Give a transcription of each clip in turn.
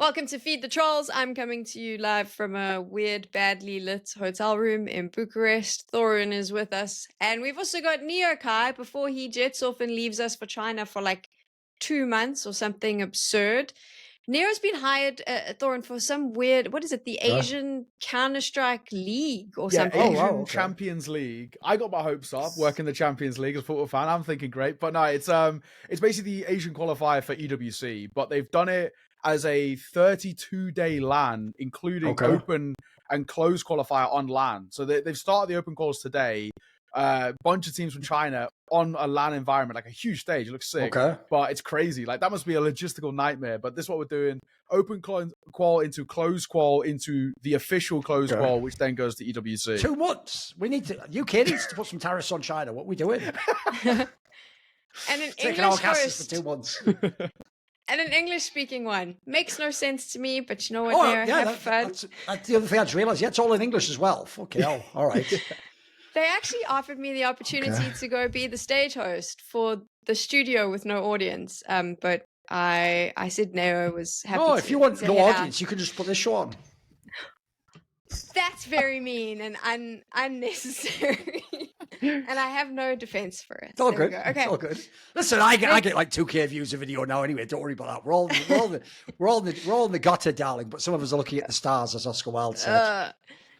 Welcome to Feed the Trolls. I'm coming to you live from a weird, badly lit hotel room in Bucharest. Thorin is with us. And we've also got Ne0Kai before he jets off and leaves us for China for like 2 months or something absurd. Nero's been hired, Thorin, for some weird, what is it, the Asian Counter-Strike League or something? Asian Champions League. I got my hopes up working the Champions League as a football fan. I'm thinking great, but no, it's basically the Asian qualifier for EWC, but they've done it as a 32-day LAN, including open and closed qualifier on LAN. So they've started the open calls today. Bunch of teams from China on a LAN environment, like a huge stage. It looks sick, but it's crazy. Like that must be a logistical nightmare. But this is what we're doing: open qual into closed qual into the official closed qual, which then goes to EWC. 2 months. We need to. UK needs to put some tariffs on China. What are we doing? And an taking our English casters first. for 2 months. And an English-speaking one. Makes no sense to me, but you know what? Have fun. That's the other thing I just realised. Yeah, it's all in English as well. Fucking hell. All right. They actually offered me the opportunity to go be the stage host for the studio with no audience. But I said no, I was happy to. Oh, if you want no audience, you can just put this show on. That's very mean and unnecessary. And I have no defense for it. It's all good. Okay. It's all good. Listen, I get like 2K views a video now anyway. Don't worry about that. We're all in the gutter, darling. But some of us are looking at the stars, as Oscar Wilde said.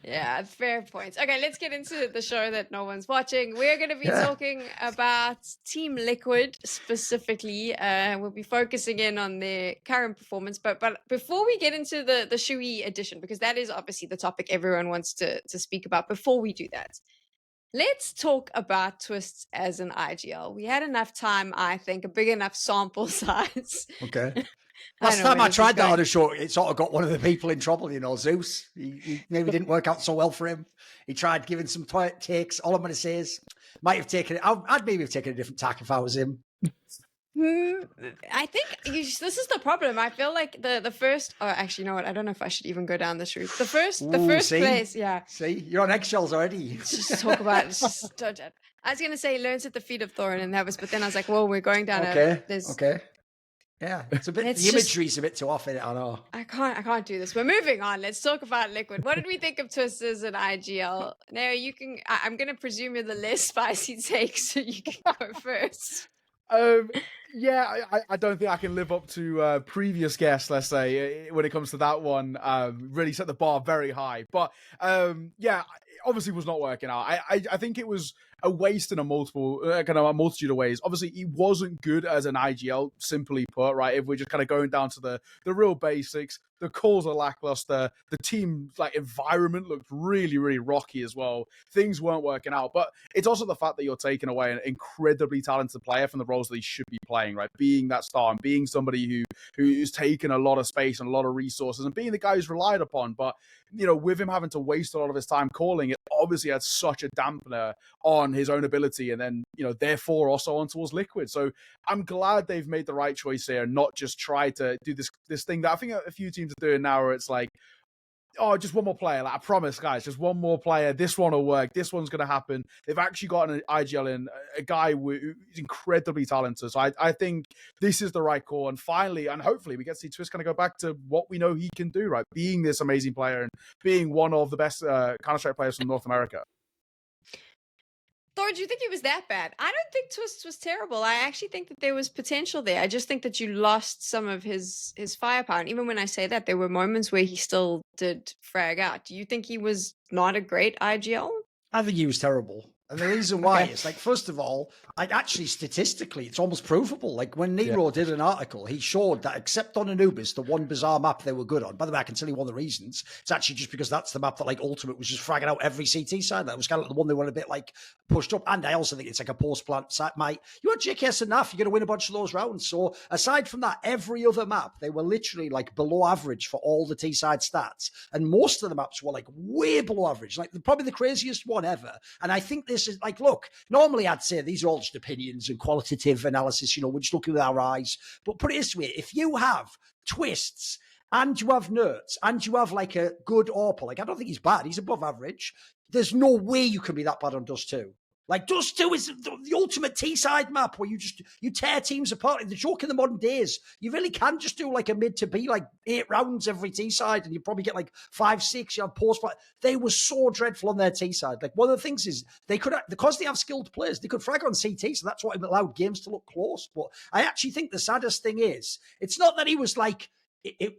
Yeah, fair points. Okay, let's get into the show that no one's watching. We're going to be talking about Team Liquid specifically. We'll be focusing in on their current performance. But before we get into the Siuhy edition, because that is obviously the topic everyone wants to speak about, before we do that, let's talk about Twistzz as an IGL. We had enough time, I think, a big enough sample size. Okay. Last time I tried that on a show, it sort of got one of the people in trouble, you know, Zeus. He maybe didn't work out so well for him. He tried giving some takes. All I'm going to say is, might have taken it. I'd maybe have taken a different tack if I was him. I think this is the problem. I feel like the first. Oh, actually, you know what? I don't know if I should even go down this route. The first place. Yeah. See, you're on eggshells already. Just talk about it. Just don't. I was gonna say learns at the feet of Thorin, and that was. But then I was like, whoa, we're going down. Okay. Yeah, it's a bit. The imagery's a bit too off in it. I know. I can't do this. We're moving on. Let's talk about Liquid. What did we think of Twistzz as an IGL? Now you can. I'm gonna presume you're the less spicy take, so you can go first. Yeah, I don't think I can live up to previous guests, let's say, when it comes to that one. Really set the bar very high. But yeah, it obviously was not working out. I think it was a waste in a multitude of ways. Obviously, he wasn't good as an IGL, simply put, right? If we're just kind of going down to the real basics, the calls are lackluster. The team environment looked really, really rocky as well. Things weren't working out. But it's also the fact that you're taking away an incredibly talented player from the roles that he should be playing, right? Being that star and being somebody who's taken a lot of space and a lot of resources and being the guy who's relied upon. But, you know, with him having to waste a lot of his time calling, it obviously had such a dampener on his own ability and then, you know, therefore also on towards Liquid. So I'm glad they've made the right choice here and not just try to do this thing that I think a few teams are doing now where it's like, oh, just one more player. Like, I promise, guys, just one more player. This one will work. This one's going to happen. They've actually got an IGL in, a guy who's incredibly talented. So I think this is the right call. And finally, and hopefully, we get to see Twistzz kind of go back to what we know he can do, right? Being this amazing player and being one of the best Counter-Strike players from North America. Thor, do you think it was that bad? I don't think Twistzz was terrible. I actually think that there was potential there. I just think that you lost some of his firepower. And even when I say that, there were moments where he still did frag out. Do you think he was not a great IGL? I think he was terrible. And the reason why is, like, first of all, actually statistically, it's almost provable. Like, when Ne0 did an article, he showed that except on Anubis, the one bizarre map they were good on, by the way, I can tell you one of the reasons, it's actually just because that's the map that, like, Ultimate was just fragging out every CT side. That was kind of the one they were a bit, like, pushed up. And I also think it's like a post-plant site. You want JKS enough, you're going to win a bunch of those rounds. So, aside from that, every other map, they were literally, like, below average for all the T-side stats. And most of the maps were, like, way below average. Like, probably the craziest one ever. And I think this is, like, look, normally I'd say these are all just opinions and qualitative analysis, you know, we're just looking with our eyes. But put it this way, if you have Twistzz and you have Nertz and you have like a good AWP, like I don't think he's bad, he's above average, there's no way you can be that bad on Dust 2. Like Dust 2 is the ultimate T-side map where you tear teams apart. The joke in the modern days, you really can just do like a mid to be like 8 rounds every T-side, and you probably get like 5, 6. You have post fight. They were so dreadful on their T-side. Like one of the things is they could, because they have skilled players, they could frag on CT, so that's what allowed games to look close. But I actually think the saddest thing is, it's not that he was like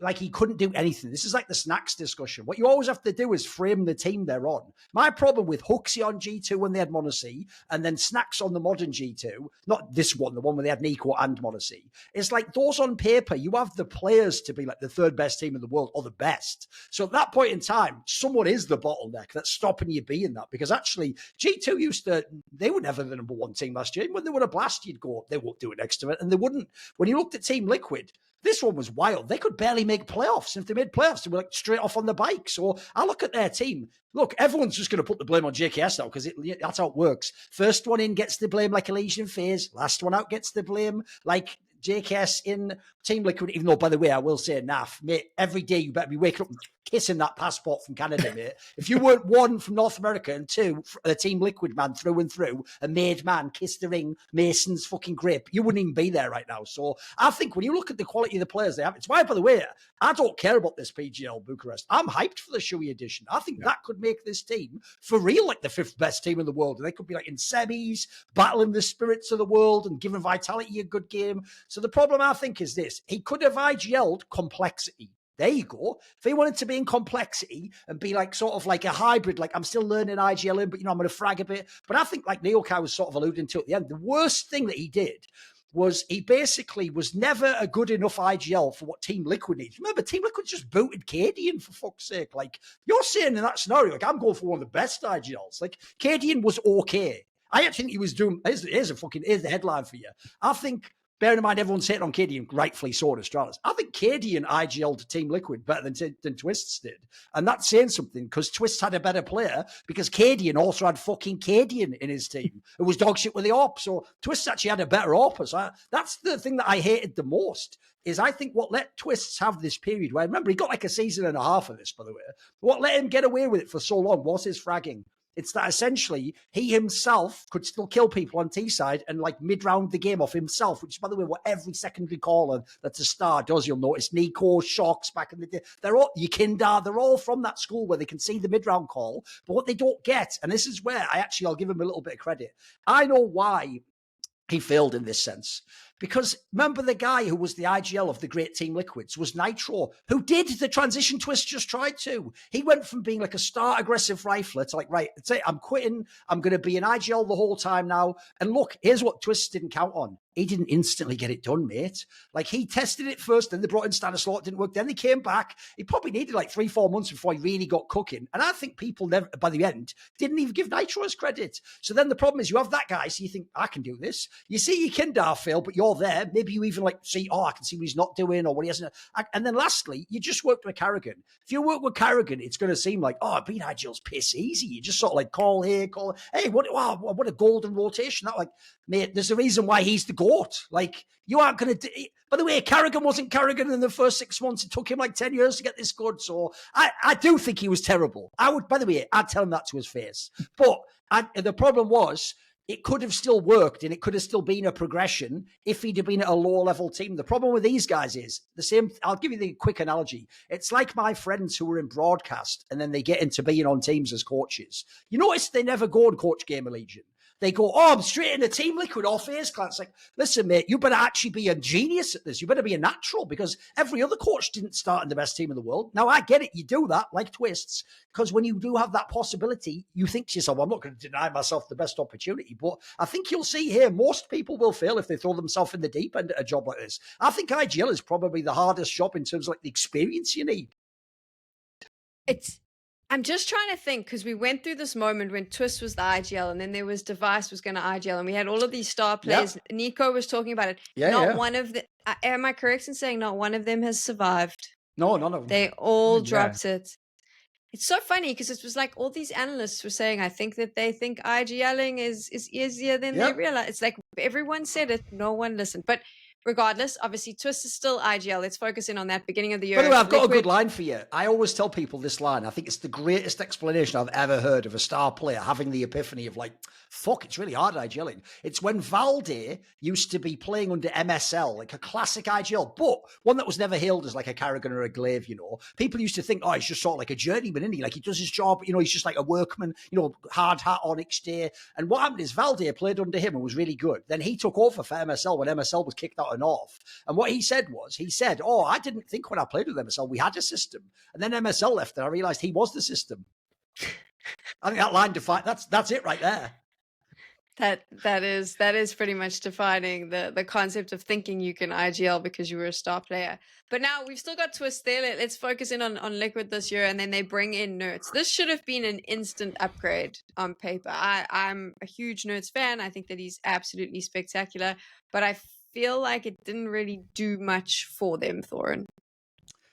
like he couldn't do anything. This is like the snacks discussion. What you always have to do is frame the team they're on. My problem with Huxley on G2 when they had Monacy, and then snacks on the modern G2, not this one, the one where they had Nico and Monacy, is like those on paper, you have the players to be like the 3rd best team in the world or the best. So at that point in time, someone is the bottleneck that's stopping you being that, because actually G2 they were never the number 1 team last year. When they were a blast, you'd go, they won't do it next to it. And they wouldn't. When you looked at Team Liquid, this one was wild. They could barely make playoffs. And if they made playoffs, they were like straight off on the bike. So I look at their team. Look, everyone's just going to put the blame on JKS now because that's how it works. First one in gets the blame like Elysian Phase. Last one out gets the blame like JKS in Team Liquid. Even though, by the way, I will say, Naf, mate, every day you better be waking up and kissing that passport from Canada, mate. If you weren't 1 from North America and 2 a Team Liquid man through and through, a made man, kiss the ring, Mason's fucking grip, you wouldn't even be there right now. So I think when you look at the quality of the players they have, it's why, by the way, I don't care about this PGL Bucharest. I'm hyped for the Siuhy edition. I think that could make this team for real like the 5th best team in the world. And they could be like in semis, battling the spirits of the world and giving Vitality a good game. So the problem I think is this: he could have IGL'd complexity. There you go. If he wanted to be in complexity and be like sort of like a hybrid, like I'm still learning IGLing, but I'm going to frag a bit. But I think like Ne0Kai was sort of alluding to at the end, the worst thing that he did was he basically was never a good enough IGL for what Team Liquid needs. Remember, Team Liquid just booted Cadian, for fuck's sake. Like, you're saying in that scenario, like, I'm going for one of the best IGLs. Like, Cadian was okay. I actually think he was doing, here's the headline for you. I think, bearing in mind everyone's hitting on Cadian, rightfully so, Astralis. I think Cadian IGL'd Team Liquid better than Twistzz did. And that's saying something, because Twistzz had a better player, because Cadian also had fucking Cadian in his team. It was dog shit with the AWP. So Twistzz actually had a better AWP. So that's the thing that I hated the most, is I think what let Twistzz have this period, where, remember, he got like a season and a half of this, by the way. What let him get away with it for so long was his fragging. It's that essentially he himself could still kill people on T-side and like mid-round the game off himself, which is, by the way, what every secondary caller that's a star does. You'll notice Nico, Shocks back in the day. They're all, Yekindar, they're all from that school where they can see the mid-round call. But what they don't get, and this is where I'll give him a little bit of credit. I know why he failed in this sense. Because remember, the guy who was the IGL of the great Team Liquids was Nitro, who did the transition Twistzz just tried to. He went from being like a star aggressive rifler to like, right, that's it, I'm quitting. I'm going to be an IGL the whole time now. And look, here's what Twistzz didn't count on. He didn't instantly get it done, mate. Like, he tested it first, then they brought in Stanislaw, it didn't work. Then they came back. He probably needed like 3-4 months before he really got cooking. And I think people never, by the end, didn't even give Nitro his credit. So then the problem is you have that guy, so you think, I can do this. You see your Kindar fail, but you're there. Maybe you even like see, I can see what he's not doing or what he hasn't. And then lastly, you just worked with Carrigan. If you work with Carrigan, it's going to seem like, being IGL's piss easy. You just sort of like call here, call, hey, what a golden rotation. That, like, mate, there's a reason why he's the GOAT. Like, you aren't going to... By the way, Carrigan wasn't Carrigan in the first 6 months. It took him like 10 years to get this good. So I do think he was terrible. By the way, I'd tell him that to his face. But the problem was, it could have still worked and it could have still been a progression if he'd have been at a lower level team. The problem with these guys is the same. I'll give you the quick analogy. It's like my friends who were in broadcast and then they get into being on teams as coaches. You notice they never go and coach Gamer Legion. They go, I'm straight in a Team Liquid or FaZe Clan. It's like, listen, mate, you better actually be a genius at this. You better be a natural, because every other coach didn't start in the best team in the world. Now, I get it. You do that, like Twistzz, because when you do have that possibility, you think to yourself, I'm not going to deny myself the best opportunity. But I think you'll see here, most people will fail if they throw themselves in the deep end at a job like this. I think IGL is probably the hardest job in terms of like the experience you need. I'm just trying to think, because we went through this moment when Twistzz was the IGL and then there was Device was going to IGL and we had all of these star players. Yep. Nico was talking about it. One of the, am I correct in saying not one of them has survived? No, none of them. They all dropped it. It's so funny because it was like all these analysts were saying, I think that they think IGLing is easier than they realize. It's like everyone said it, no one listened. But regardless, obviously, Twistzz is still IGL. Let's focus in on that beginning of the year. By the way, I've got a good line for you. I always tell people this line. I think it's the greatest explanation I've ever heard of a star player having the epiphany of like, fuck, it's really hard IGLing. It's when Valde used to be playing under MSL, like a classic IGL, but one that was never hailed as like a Carrigan or a Glaive, you know. People used to think, oh, he's just sort of like a journeyman, isn't he? Like he does his job, you know, he's just like a workman, you know, hard hat on each day. And what happened is Valde played under him and was really good. Then he took over for MSL when MSL was kicked out of North. And what he said was, oh, I didn't think when I played with MSL, we had a system. And then MSL left and I realized he was the system. I think that line that's it right there. That is pretty much defining the concept of thinking you can IGL because you were a star player. But now we've still got Twistzz there. Let's focus in on Liquid this year, and then they bring in Nertz. This should have been an instant upgrade on paper. I'm a huge Nertz fan. I think that he's absolutely spectacular, but I feel like it didn't really do much for them, Thorin.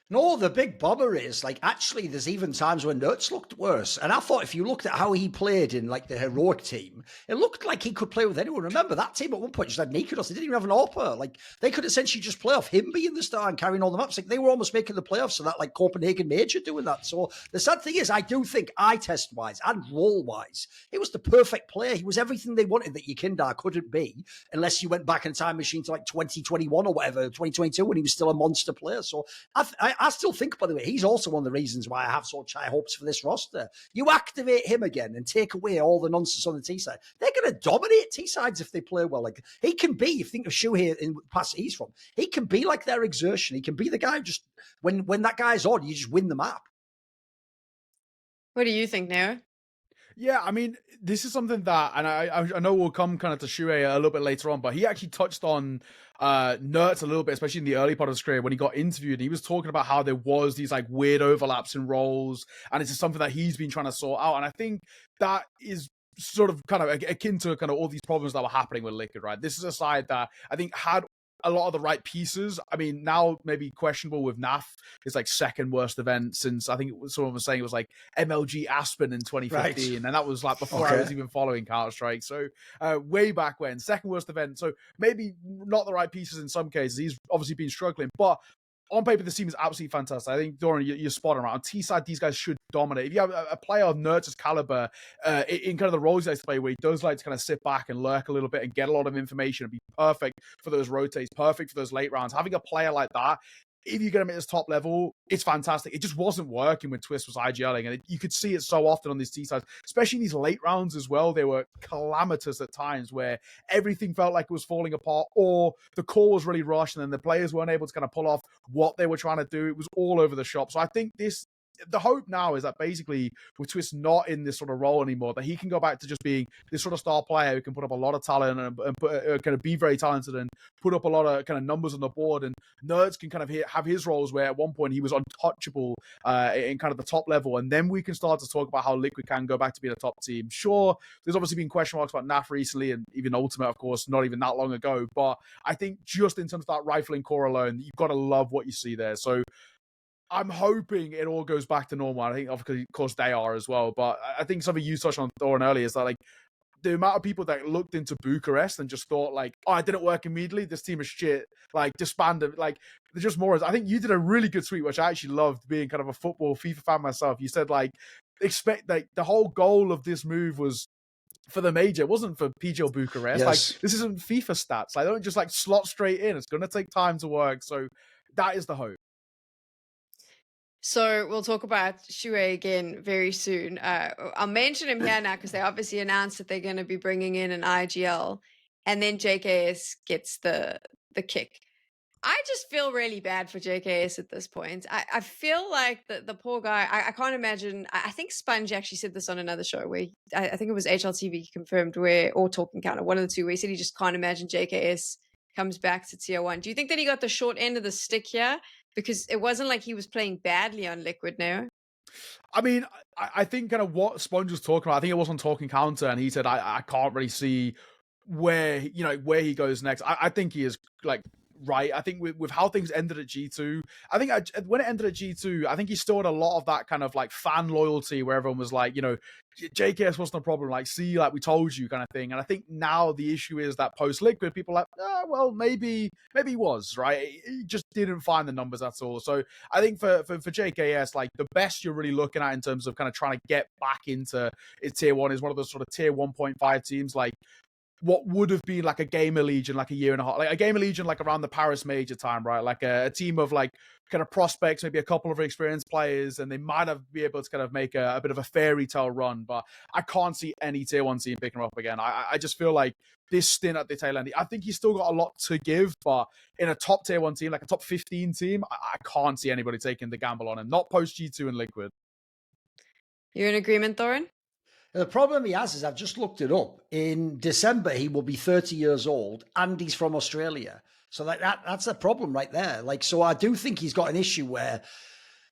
No, the big bummer is, like, actually, there's even times when Nertz looked worse. And I thought if you looked at how he played in, like, the heroic team, it looked like he could play with anyone. Remember, that team at one point just had Nikodos. They didn't even have an AWPer. Like, they could essentially just play off him being the star and carrying all the maps. Like, they were almost making the playoffs so that, like, Copenhagen Major doing that. So the sad thing is, I do think eye-test-wise and role-wise, it was the perfect player. He was everything they wanted that Yekindar couldn't be unless you went back in time machine to, like, 2021 or whatever, 2022, when he was still a monster player. So I still think, by the way, he's also one of the reasons why I have such high hopes for this roster. You activate him again and take away all the nonsense on the T side. They're going to dominate T sides if they play well. Like he can be. If you think of Siuhy in past he's from, he can be like their exertion. He can be the guy who just when that guy's on, you just win the map. What do you think, Ne0Kai? Yeah, I mean, this is something that, and I know we'll come kind of to Siuhy a little bit later on, but he actually touched on Nertz a little bit, especially in the early part of his career when he got interviewed. And he was talking about how there was these like weird overlaps in roles, and it's just something that he's been trying to sort out. And I think that is sort of kind of akin to kind of all these problems that were happening with Liquid, right? This is a side that I think had a lot of the right pieces. I mean, now maybe questionable with NAF. It's like second worst event since I think someone was saying it was like MLG Aspen in 2015, right. And that was like before I was even following Counter-Strike. So way back when, second worst event. So maybe not the right pieces in some cases. He's obviously been struggling, but on paper, this team is absolutely fantastic. I think, Thorin, you're spot on. Right? On T-side, these guys should dominate. If you have a player of Nertz's caliber in kind of the roles he likes to play, where he does like to kind of sit back and lurk a little bit and get a lot of information and be perfect for those rotates, perfect for those late rounds, having a player like that, if you're going to make this top level, it's fantastic. It just wasn't working when Twistzz was IGLing, and you could see it so often on these T-sides, especially in these late rounds as well. They were calamitous at times where everything felt like it was falling apart, or the call was really rushed, and then the players weren't able to kind of pull off what they were trying to do. It was all over the shop. So I think the hope now is that basically with Twistzz not in this sort of role anymore, that he can go back to just being this sort of star player who can put up a lot of talent and kind of be very talented and put up a lot of kind of numbers on the board. And Nertz can kind of have his roles where at one point he was untouchable in kind of the top level. And then we can start to talk about how Liquid can go back to being a top team. Sure, there's obviously been question marks about NAF recently and even Ultimate, of course, not even that long ago. But I think just in terms of that rifling core alone, you've got to love what you see there. So I'm hoping it all goes back to normal. I think, of course, they are as well. But I think something you touched on, Thorin, earlier is that, like, the amount of people that looked into Bucharest and just thought, like, oh, it didn't work immediately. This team is shit. Like, disbanded. Like, they're just more. I think you did a really good tweet, which I actually loved, being kind of a football FIFA fan myself. You said, like, expect, like, the whole goal of this move was for the major. It wasn't for PGL Bucharest. Yes. Like, this isn't FIFA stats. I don't just, like, slot straight in. It's going to take time to work. So that is the hope. So we'll talk about Siuhy again very soon. I'll mention him here now because they obviously announced that they're going to be bringing in an IGL, and then JKS gets the kick. I just feel really bad for JKS at this point. I feel like the poor guy, I can't imagine. I think Sponge actually said this on another show where I think it was HLTV confirmed or Talking Counter, one of the two, where he said he just can't imagine JKS comes back to tier 1. Do you think that he got the short end of the stick here? Because it wasn't like he was playing badly on Liquid now. I mean, I think kind of what Sponge was talking about, I think it was on Talking Counter, and he said, I can't really see where he goes next. I think he is, like, right. I think with how things ended at G2, I think when it ended at G2, I think he still had a lot of that kind of like fan loyalty where everyone was like, you know, JKS wasn't a problem. Like, see, like we told you kind of thing. And I think now the issue is that post Liquid, people are like, well, maybe he was, right? He just didn't find the numbers, that's all. So I think for JKS, like the best you're really looking at in terms of kind of trying to get back into tier 1 is one of those sort of tier 1.5 teams, like what would have been like a Gamer Legion like a year and a half, like a Gamer Legion like around the Paris Major time, right? Like a team of like kind of prospects, maybe a couple of experienced players, and they might have be able to kind of make a bit of a fairy tale run. But I can't see any tier 1 team picking them up again. I just feel like this stint at the tail end, I think he's still got a lot to give, but in a top tier 1 team, like a top 15 team, I can't see anybody taking the gamble on him. Not post G2 and Liquid. You're in agreement, Thorin? The problem he has is I've just looked it up. In December, he will be 30 years old, and he's from Australia. So that's a problem right there. Like, so I do think he's got an issue where,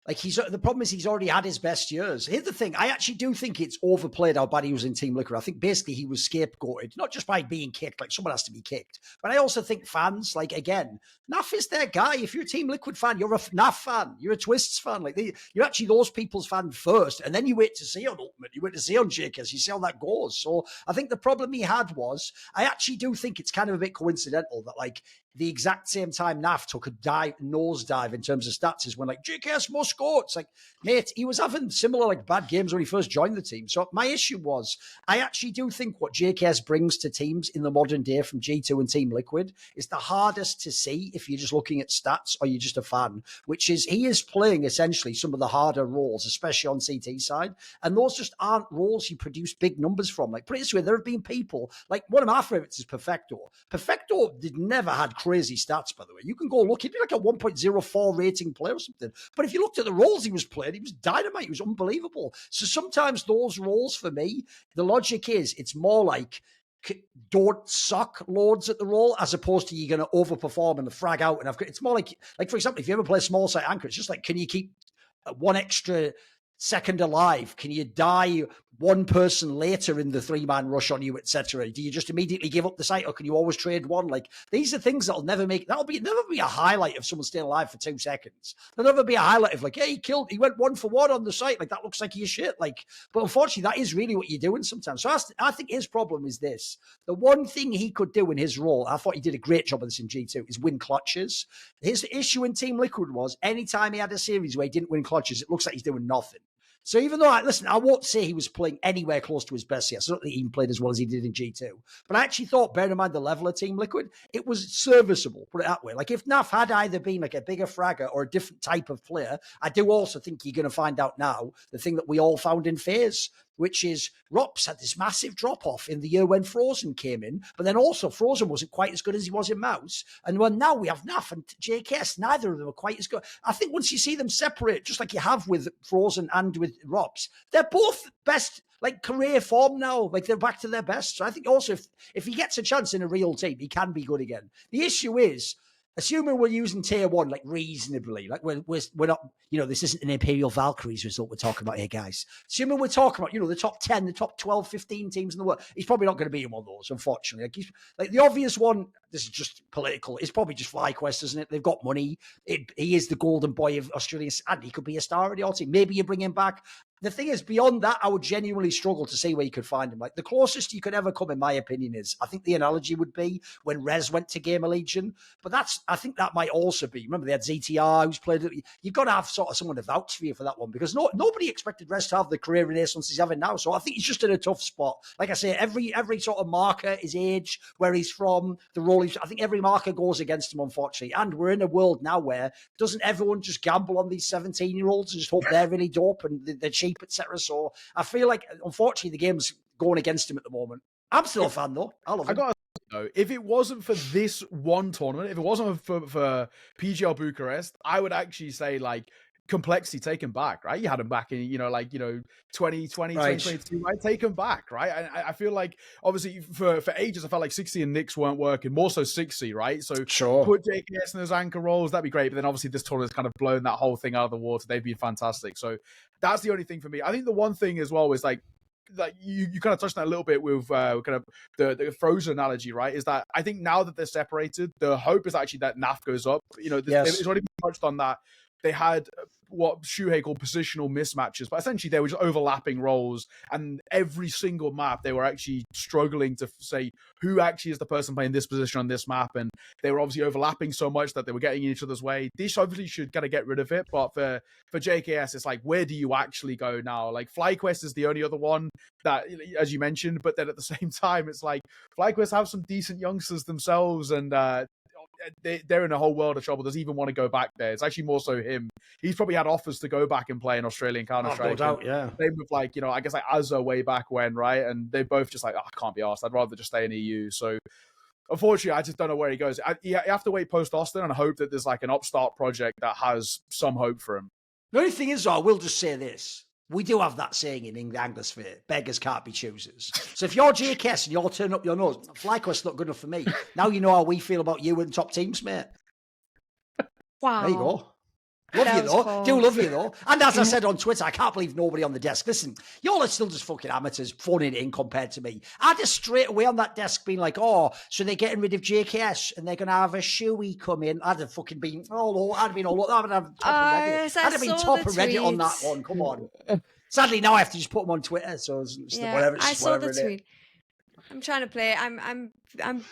like, the problem is he's already had his best years. Here's the thing. I actually do think it's overplayed how bad he was in Team Liquid. I think basically he was scapegoated, not just by being kicked, like someone has to be kicked. But I also think fans, like, again, NAF is their guy. If you're a Team Liquid fan, you're a NAF fan. You're a Twistzz fan. Like, you're actually those people's fan first. And then you wait to see on Ultimate. You wait to see on JKS. You see how that goes. So I think the problem he had was, I actually do think it's kind of a bit coincidental that, like, the exact same time NAF took a nosedive in terms of stats is when, like, JKS must go. It's like, mate, he was having similar, like, bad games when he first joined the team. So my issue was, I actually do think what JKS brings to teams in the modern day from G2 and Team Liquid is the hardest to see if you're just looking at stats or you're just a fan, which is he is playing essentially some of the harder roles, especially on CT side. And those just aren't roles he produced big numbers from. Like, put it this way, there have been people, like, one of my favorites is Perfecto. Perfecto never had crazy stats, by the way. You can go look, he'd be like a 1.04 rating player or something. But if you looked at the roles he was playing, he was dynamite. He was unbelievable. So sometimes those roles, for me, the logic is it's more like don't suck loads at the role as opposed to you're going to overperform and frag out. And it's more like, for example, if you ever play small site anchor, it's just like, can you keep one extra second alive? Can you die one person later in the 3-man rush on you, etc.? Do you just immediately give up the site, or can you always trade one? Like, these are things that'll never be a highlight of someone staying alive for 2 seconds. There'll never be a highlight of, like, hey, he went 1 for 1 on the site. Like, that looks like he's shit. Like, but unfortunately, that is really what you're doing sometimes. So I think his problem is this. The one thing he could do in his role, I thought he did a great job of this in G2, is win clutches. His issue in Team Liquid was anytime he had a series where he didn't win clutches, it looks like he's doing nothing. So even though, I won't say he was playing anywhere close to his best yet. So I don't think he even played as well as he did in G2. But I actually thought, bearing in mind the level of Team Liquid, it was serviceable, put it that way. Like, if NAF had either been like a bigger fragger or a different type of player, I do also think you're going to find out now the thing that we all found in FaZe, which is Rops had this massive drop-off in the year when Frozen came in, but then also Frozen wasn't quite as good as he was in MOUZ. And when now we have NAF and JKS, neither of them are quite as good. I think once you see them separate, just like you have with Frozen and with Rops, they're both best, like, career form now. Like, they're back to their best. So I think also if he gets a chance in a real team, he can be good again. The issue is, assuming we're using tier 1, like, reasonably, like we're not, this isn't an Imperial Valkyries result we're talking about here, guys. Assuming we're talking about, the top 10, the top 12, 15 teams in the world, he's probably not going to be in one of those, unfortunately. Like the obvious one, this is just political, it's probably just FlyQuest, isn't it? They've got money. He is the golden boy of Australia, and he could be a star of your team. Maybe you bring him back. The thing is, beyond that, I would genuinely struggle to see where you could find him. Like, the closest you could ever come, in my opinion, is, I think the analogy would be when Rez went to Gamer Legion. But I think that might also be, remember they had ZTR who's played it. You've got to have sort of someone to vouch for you for that one, because nobody expected Rez to have the career renaissance he's having now. So I think he's just in a tough spot. Like I say, every sort of marker, his age, where he's from, the role I think every marker goes against him, unfortunately. And we're in a world now where doesn't everyone just gamble on these 17-year-olds and just hope they're really dope and they're cheap, etc.? So I feel like, unfortunately, the game's going against him at the moment. I'm still a fan, though. I love him. If it wasn't for this one tournament, if it wasn't for PGL Bucharest, I would actually say, like, complexity, take him back, right? You had him back in, 2020, right. 2022, right? Take him back, right? I feel like, obviously, for ages, I felt like 60 and Nyx weren't working, more so 60, right? So sure, put JKS in those anchor roles, that'd be great. But then, obviously, this tournament's kind of blown that whole thing out of the water. They've been fantastic. So that's the only thing for me. I think the one thing as well is, like, like you kind of touched on that a little bit with kind of the Frozen analogy, right? Is that I think now that they're separated, the hope is actually that NAF goes up. You know, it's already been touched on that. They had what Siuhy called positional mismatches, but essentially they were just overlapping roles, and every single map they were actually struggling to say who actually is the person playing this position on this map, and they were obviously overlapping so much that they were getting in each other's way. This obviously should kind of get rid of it, but for JKS, it's like, where do you actually go now? Like FlyQuest is the only other one that, as you mentioned, but then at the same time, it's like FlyQuest have some decent youngsters themselves, and they're in a whole world of trouble. Doesn't even want to go back there. It's actually more so him. He's probably had offers to go back and play in Australian Counter-Strike. No doubt, yeah. Same with like, you know, I guess like ASUS way back when, right? And they both just like, oh, I can't be asked. I'd rather just stay in EU. So unfortunately, I just don't know where he goes. You have to wait post Austin and hope that there's like an upstart project that has some hope for him. The only thing is, though, I will just say this. We do have that saying in the Anglosphere, beggars can't be choosers. So if you're JKS and you're turning up your nose, FlyQuest's not good enough for me. Now you know how we feel about you and top teams, mate. Wow. There you go. Love you, though. Cold. Do love you, though. And as I said on Twitter, I can't believe nobody on the desk. Listen, y'all are still just fucking amateurs phoning it in compared to me. I just straight away on that desk being like, oh, so they're getting rid of JKS and they're going to have a Siuhy come in. I'd have fucking been all over. I'd have been all over. I'd have been top of Reddit on that one. Come on. Sadly, now I have to just put them on Twitter. So it's whatever. I saw the tweet. I'm trying to play. I'm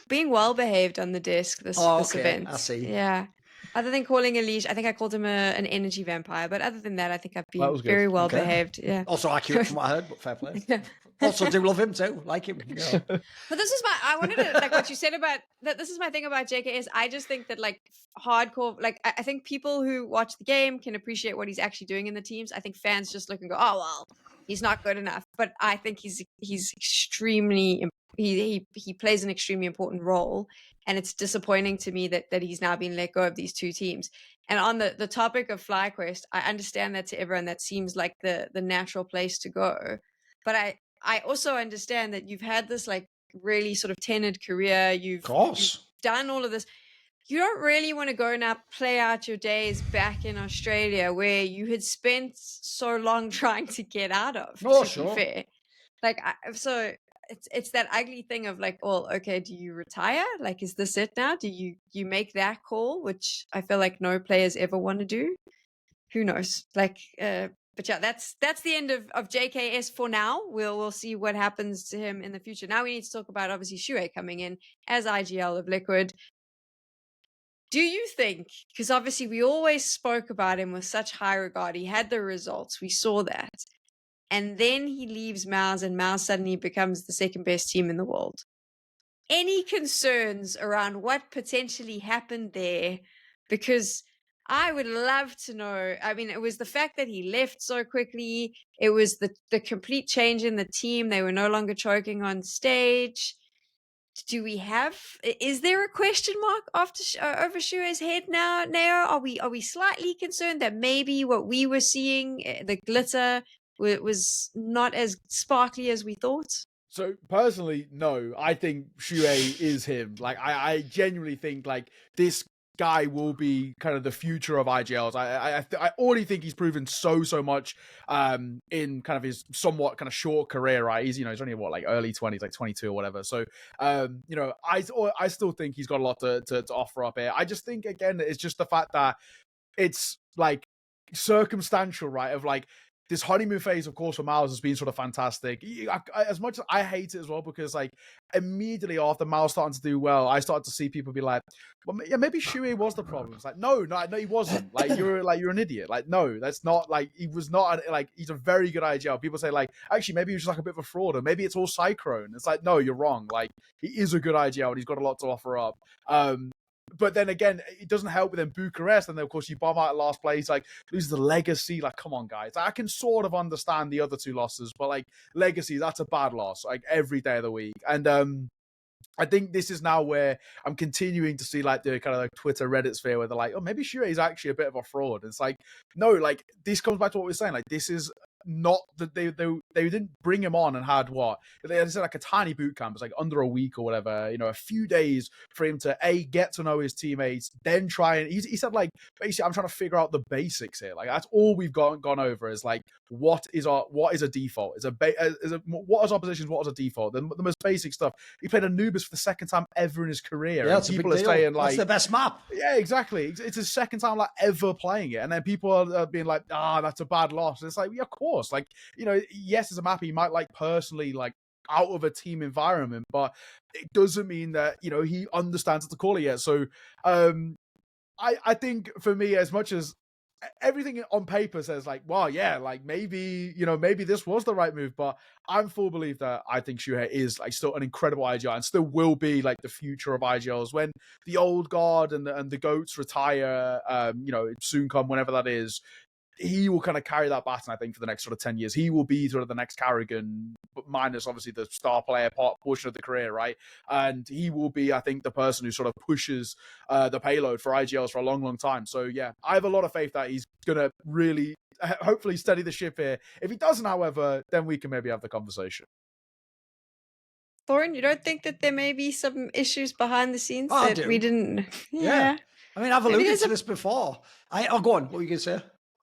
being well behaved on the desk this event. I see. Yeah. Other than calling a leash, I think I called him an energy vampire. But other than that, I think I've been very well behaved. Yeah. Also accurate from what I heard, but fair play. Yeah. Also do love him too, like him. Yeah. But this is I wanted to, like what you said about that. This is my thing about JKS. I just think that like hardcore, like I think people who watch the game can appreciate what he's actually doing in the teams. I think fans just look and go, oh, well, he's not good enough. But I think he's extremely, he plays an extremely important role. And it's disappointing to me that he's now been let go of these two teams. And on the topic of FlyQuest, I understand that to everyone that seems like the natural place to go. But I also understand that you've had this like really sort of tenured career. You've done all of this. You don't really want to go now play out your days back in Australia where you had spent so long trying to get out of. To be fair. Like, so it's that ugly thing of like, well, okay, do you retire? Like, is this it now? Do you make that call, which I feel like no players ever want to do? Who knows? Like, but yeah, that's the end of JKS for now. We'll see what happens to him in the future. Now we need to talk about obviously Siuhy coming in as IGL of Liquid. Do you think, because obviously we always spoke about him with such high regard, he had the results, we saw that, and then he leaves MOUZ and MOUZ suddenly becomes the second best team in the world. Any concerns around what potentially happened there? Because I would love to know. I mean, it was the fact that he left so quickly. It was the complete change in the team. They were no longer choking on stage. Is there a question mark over Siuhy's head now, Ne0? Are we slightly concerned that maybe what we were seeing, the glitter, was not as sparkly as we thought? So personally, no. I think Siuhy is him. Like I genuinely think like this guy will be kind of the future of IGLs. I already think he's proven so much in kind of his somewhat kind of short career, right? He's only like early 20s, like 22 or whatever. So I still think he's got a lot to offer up here. I just think again it's just the fact that it's like circumstantial, right? Of like this honeymoon phase, of course, for MOUZ has been sort of fantastic. As much as I hate it as well, because like immediately after MOUZ starting to do well, I started to see people be like, "Well, yeah, maybe Siuhy was the problem." It's like, no, he wasn't. Like you're an idiot. Like no, that's not like he was not. Like he's a very good IGL. People say like, actually, maybe he was just like a bit of a fraud, or maybe it's all Cyclone. It's like, no, you're wrong. Like he is a good IGL, and he's got a lot to offer up. But then again, it doesn't help with them Bucharest, and then of course you bomb out at last place, like lose the legacy. Like, come on, guys. I can sort of understand the other two losses, but like legacy, that's a bad loss, like every day of the week. And I think this is now where I'm continuing to see like the kind of like Twitter Reddit sphere where they're like, oh, maybe Siuhy is actually a bit of a fraud. It's like, no, like this comes back to what we're saying. Like this is not that they didn't bring him on and had what they said, like a tiny boot camp. It's like under a week or whatever, a few days for him to get to know his teammates, then try and he said, like, basically, I'm trying to figure out the basics here. Like, that's all we've gone over is like, what is a default? What is our positions? What is a default? The most basic stuff. He played Anubis for the second time ever in his career. Yeah, and people are saying, like, that's the best map. Yeah, exactly. It's his second time like ever playing it, and then people are being like, that's a bad loss. And it's like, yeah, of course. Like, yes, as a map, he might like personally like out of a team environment, but it doesn't mean that he understands how to call it yet. So, I think for me, as much as everything on paper says like, well, yeah, like maybe this was the right move, but I'm full belief that I think Siuhy is like still an incredible IGL and still will be like the future of IGLs when the old guard and the goats retire. Soon come, whenever that is. He will kind of carry that baton, I think, for the next sort of 10 years. He will be sort of the next Carrigan, but minus obviously the star player portion of the career, right? And he will be, I think, the person who sort of pushes the payload for IGLs for a long, long time. So yeah, I have a lot of faith that he's going to really, hopefully steady the ship here. If he doesn't, however, then we can maybe have the conversation. Thorin, you don't think that there may be some issues behind the scenes I that do. we didn't? Yeah. I mean, I've alluded to this before. Go on. What were you going to say?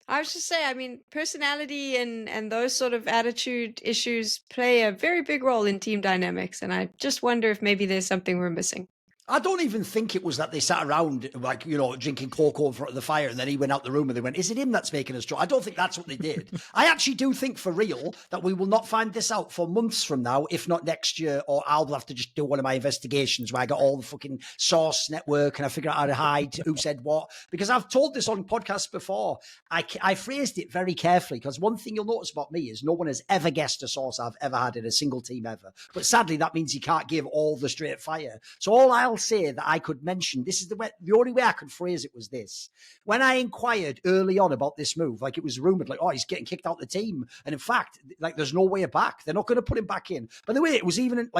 I was just saying, I mean, personality and those sort of attitude issues play a very big role in team dynamics. And I just wonder if maybe there's something we're missing. I don't even think it was that they sat around, like, drinking cocoa in front of the fire and then he went out the room and they went, is it him that's making us drunk? I don't think that's what they did. I actually do think for real that we will not find this out for months from now, if not next year, or I'll have to just do one of my investigations where I got all the fucking source network and I figure out how to hide who said what. Because I've told this on podcasts before. I phrased it very carefully because one thing you'll notice about me is no one has ever guessed a source I've ever had in a single team ever. But sadly, that means you can't give all the straight fire. So all I'll say that I could mention, this is the only way I could phrase it was this. When I inquired early on about this move, like it was rumored, like, oh, he's getting kicked out the team. And in fact, like there's no way back. They're not going to put him back in. By the way, it was even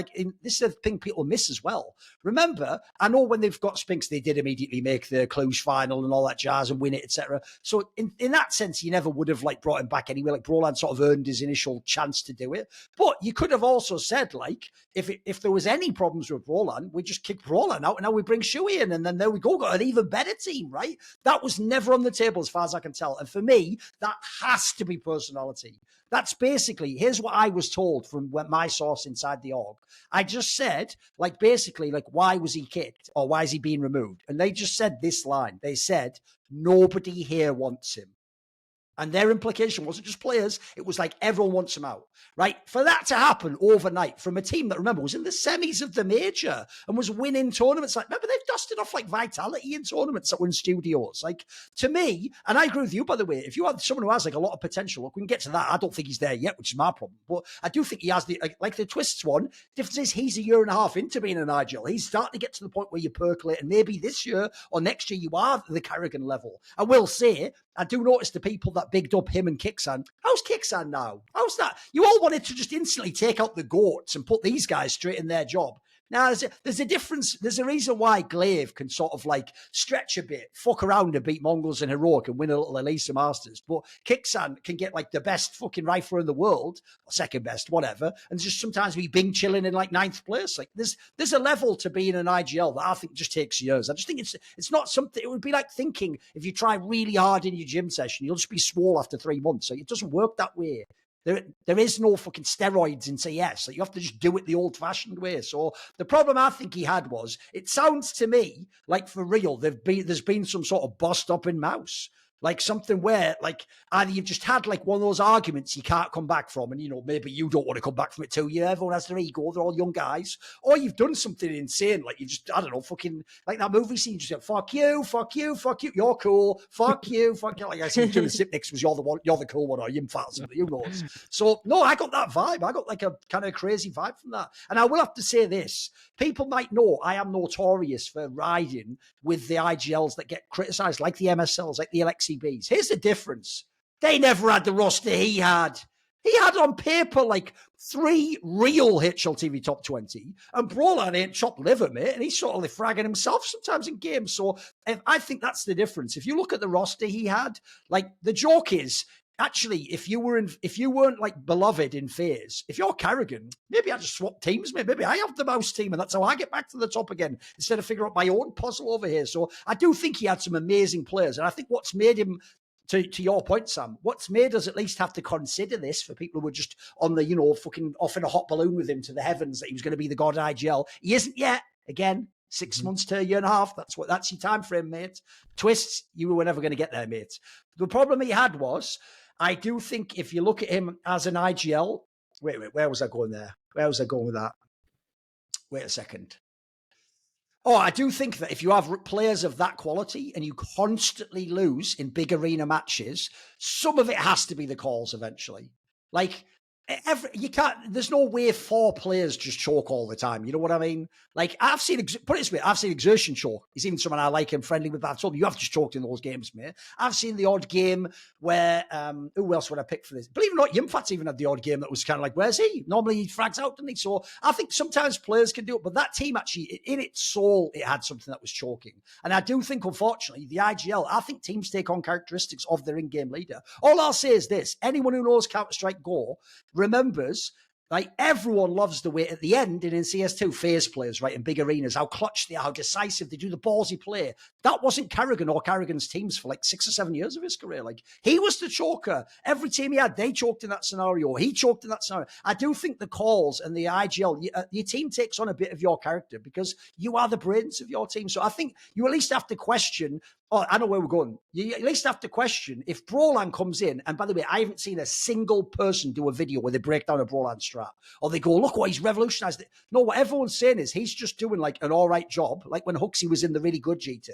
this is a thing people miss as well. Remember, I know when they've got Spinks, they did immediately make the Cluj final and all that jazz and win it, etc. So in that sense, you never would have like brought him back anyway. Like Brolan sort of earned his initial chance to do it. But you could have also said, like, if there was any problems with Brolan, we just kick Brolan out and now we bring Siuhy in, and then there we go, got an even better team, right? That was never on the table as far as I can tell. And for me, that has to be personality. That's basically, here's what I was told from my source inside the org. I just said, like, basically, like, why was he kicked or why is he being removed? And they just said this line. They said, nobody here wants him. And their implication wasn't just players. It was like everyone wants him out, right? For that to happen overnight from a team that, remember, was in the semis of the major and was winning tournaments. Like, remember, they've dusted off like Vitality in tournaments that were in studios. Like, to me, and I agree with you, by the way, if you have someone who has like a lot of potential, look, we can get to that. I don't think he's there yet, which is my problem. But I do think he has like the Twistzz one. Difference is he's a year and a half into being an IGL. He's starting to get to the point where you percolate, and maybe this year or next year you are at the Carrigan level. I will say, I do notice the people that bigged up him and Kixan. How's Kixan now? How's that? You all wanted to just instantly take out the goats and put these guys straight in their job. Now, there's a difference. There's a reason why Glaive can sort of like stretch a bit, fuck around and beat Mongols and Heroic and win a little Elisa Masters. But Kixan can get like the best fucking rifler in the world, or second best, whatever, and just sometimes be Bing chilling in like 9th place. Like there's a level to being an IGL that I think just takes years. I just think it's not something. It would be like thinking if you try really hard in your gym session, you'll just be swole after 3 months. So it doesn't work that way. There is no fucking steroids in CS. Like you have to just do it the old-fashioned way. So the problem I think he had was, it sounds to me like for real, there's been some sort of bust up in MOUZ. Like something where, like, either you've just had like one of those arguments you can't come back from, and maybe you don't want to come back from it too. Everyone has their ego; they're all young guys. Or you've done something insane, like you just, I don't know, fucking like that movie scene. You just go, fuck you, fuck you, fuck you. You're cool. Fuck you, fuck you. Like I said, doing the sit next was you're the cool one, or you fat something. Who knows? So no, I got that vibe. I got like a kind of crazy vibe from that. And I will have to say this: people might know I am notorious for riding with the IGLs that get criticised, like the MSLs, like the LXCBs. Here's the difference. They never had the roster he had. He had on paper like 3 real HLTV top 20, and Brolan ain't chopped liver, mate, and he's sort of fragging himself sometimes in games. So I think that's the difference. If you look at the roster he had, like the joke is, actually, if you weren't like beloved in FaZe, if you're Carrigan, maybe I just swap teams, maybe I have the MOUZ team and that's how I get back to the top again instead of figuring out my own puzzle over here. So I do think he had some amazing players. And I think what's made him, to your point, Sam, what's made us at least have to consider this for people who were just on the, fucking off in a hot balloon with him to the heavens that he was going to be the god IGL. He isn't yet. Again, 6 months to a year and a half. That's your time frame, mate. Twistzz, you were never going to get there, mate. The problem he had was, I do think if you look at him as an IGL, wait, where was I going there? Where was I going with that? Wait a second. Oh, I do think that if you have players of that quality and you constantly lose in big arena matches, some of it has to be the calls eventually. Like, you can't, there's no way 4 players just choke all the time. You know what I mean? Like, put it this way, I've seen Exertion choke. He's even someone I like and friendly with, but I've told him, you have just choked in those games, mate. I've seen the odd game where, who else would I pick for this? Believe it or not, Yimfat's even had the odd game that was kind of like, where's he? Normally he frags out, doesn't he? So I think sometimes players can do it, but that team actually, in its soul, it had something that was choking. And I do think, unfortunately, the IGL, I think teams take on characteristics of their in-game leader. All I'll say is this, anyone who knows Counter-Strike Go remembers, like, everyone loves the way at the end and in CS2 FaZe players, right, in big arenas, how clutch they are, how decisive they do, the ballsy play. That wasn't Carrigan or Carrigan's teams for like 6 or 7 years of his career. Like, he was the choker. Every team he had, they choked in that scenario. He choked in that scenario. I do think the calls and the IGL, your team takes on a bit of your character because you are the brains of your team. So I think you at least have to question. Oh, I know where we're going. You at least have to question if Brolan comes in, and by the way, I haven't seen a single person do a video where they break down a Brolan strat, or they go, look what he's revolutionized it. No, what everyone's saying is he's just doing like an all right job, like when Huxley was in the really good G2,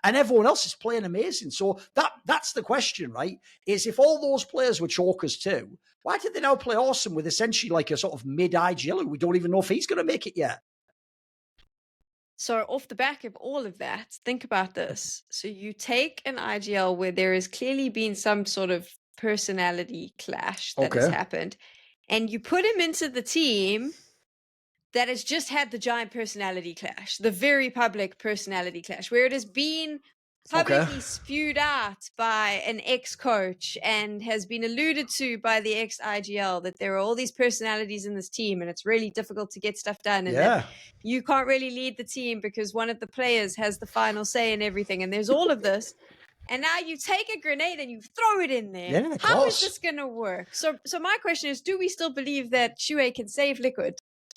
and everyone else is playing amazing. So that's the question, right? Is if all those players were chokers too, why did they now play awesome with essentially like a sort of mid-IGL who we don't even know if he's going to make it yet? So off the back of all of that, think about this. So you take an IGL where there has clearly been some sort of personality clash that has happened, and you put him into the team that has just had the giant personality clash, the very public personality clash, where it has been publicly spewed out by an ex-coach and has been alluded to by the ex-IGL that there are all these personalities in this team and it's really difficult to get stuff done and that you can't really lead the team because one of the players has the final say in everything, and there's all of this. And now you take a grenade and you throw it in there. Yeah, how is this going to work? So my question is, do we still believe that Siuhy can save Liquid?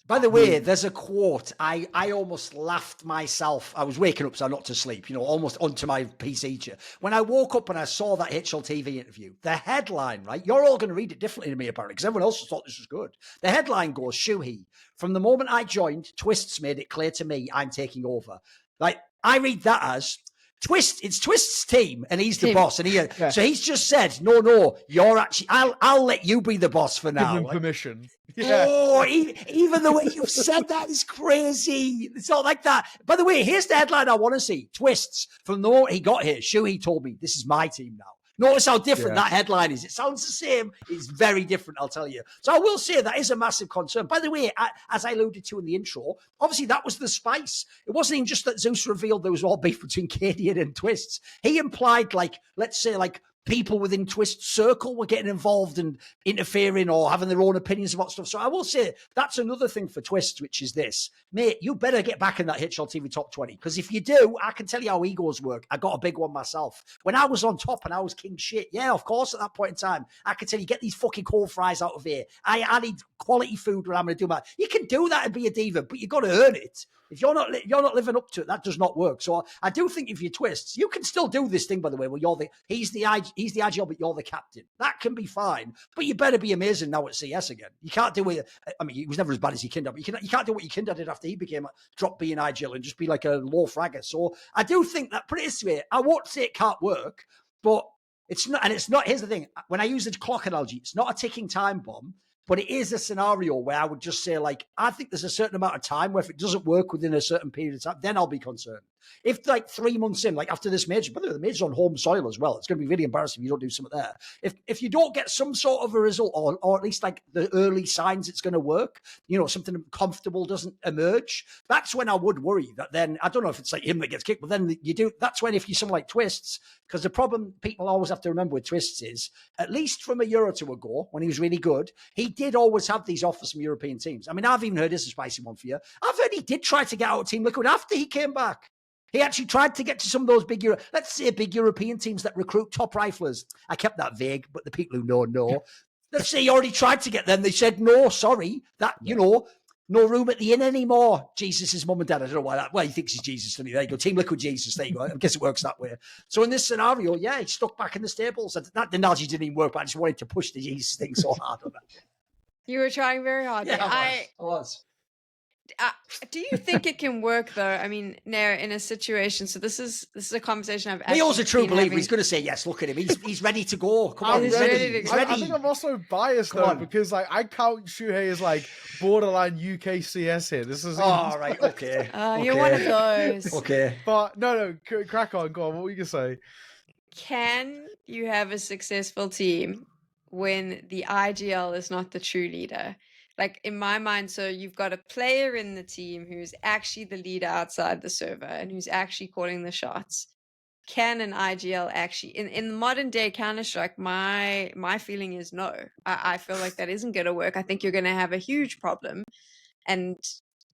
By the way, there's a quote. I almost laughed myself. I was waking up, so not to sleep, almost onto my PC chair. When I woke up and I saw that HLTV interview, the headline, right? You're all going to read it differently to me, apparently, because everyone else thought this was good. The headline goes, Siuhy, from the moment I joined, Twistzz made it clear to me I'm taking over. Like, I read that as, it's Twistz's team, and he's the boss, and so he's just said, no, you're actually, I'll let you be the boss for now. Give him permission. Oh, even the way you've said that is crazy. It's not like that. By the way, here's the headline I want to see. Twistzz, from the moment he got here, Siuhy told me, this is my team now. Notice how different that headline is. It sounds the same. It's very different, I'll tell you. So I will say that is a massive concern. By the way, as I alluded to in the intro, obviously that was the spice. It wasn't even just that Zeus revealed there was all beef between Cadian and Twistzz. He implied, like, let's say, like, people within Twistz's circle were getting involved and interfering or having their own opinions about stuff. So I will say that's another thing for Twistzz, which is this. Mate, you better get back in that HLTV top 20. Because if you do, I can tell you how egos work. I got a big one myself. When I was on top and I was king shit, yeah, of course, at that point in time, I could tell you, get these fucking cold fries out of here. I need quality food when I'm going to do my... You can do that and be a diva, but you got to earn it. If you're not living up to it, that does not work. So I do think if you Twistzz, you can still do this thing, by the way, where he's the IGL, but you're the captain. That can be fine. But you better be amazing now at CS again. You can't do it. I mean, he was never as bad as your Kinder, but you can't do what your Kinder did after he became drop being IGL and just be like a low fragger. So I do think that, put it this way, I won't say it can't work, but it's not. And it's not. Here's the thing: when I use the clock analogy, it's not a ticking time bomb. But it is a scenario where I would just say, like, I think there's a certain amount of time where if it doesn't work within a certain period of time, then I'll be concerned. If like 3 months in, like after this major, by the way, the major's on home soil as well. It's going to be really embarrassing if you don't do something there. If you don't get some sort of a result, or at least like the early signs it's going to work, something comfortable doesn't emerge, that's when I would worry that then, I don't know if it's like him that gets kicked, but then that's when if you're someone like Twistzz, because the problem people always have to remember with Twistzz is, at least from a year or two ago, when he was really good, he did always have these offers from European teams. I mean, I've even heard this is a spicy one for you. I've heard he did try to get out of Team Liquid after he came back. He actually tried to get to some of those big European teams that recruit top riflers. I kept that vague, but the people who know. Let's say he already tried to get them. They said, no, sorry, no room at the inn anymore. Jesus' mum and dad. I don't know why that. Well, he thinks he's Jesus, doesn't he? There you go. Team Liquid Jesus. There you go. I guess it works that way. So in this scenario, yeah, he's stuck back in the stables. That analogy didn't even work, but I just wanted to push the Jesus thing so hard on that. You were trying very hard. Yeah, I was. Do you think it can work though? I mean, Nair, in a situation. So this is a conversation I've. Neil's a true believer. He's going to say yes. Look at him. He's ready to go. Come on, he's ready. He's ready. I think I'm also biased though because like I count Siuhy as like borderline UK CS here. This is right. Okay. You're one of those. Okay. But no, crack on. Go on. What were you gonna say? Can you have a successful team when the IGL is not the true leader? Like in my mind, so you've got a player in the team who's actually the leader outside the server and who's actually calling the shots. Can an IGL actually, in modern day Counter-Strike, my feeling is no. I feel like that isn't going to work. I think you're going to have a huge problem. And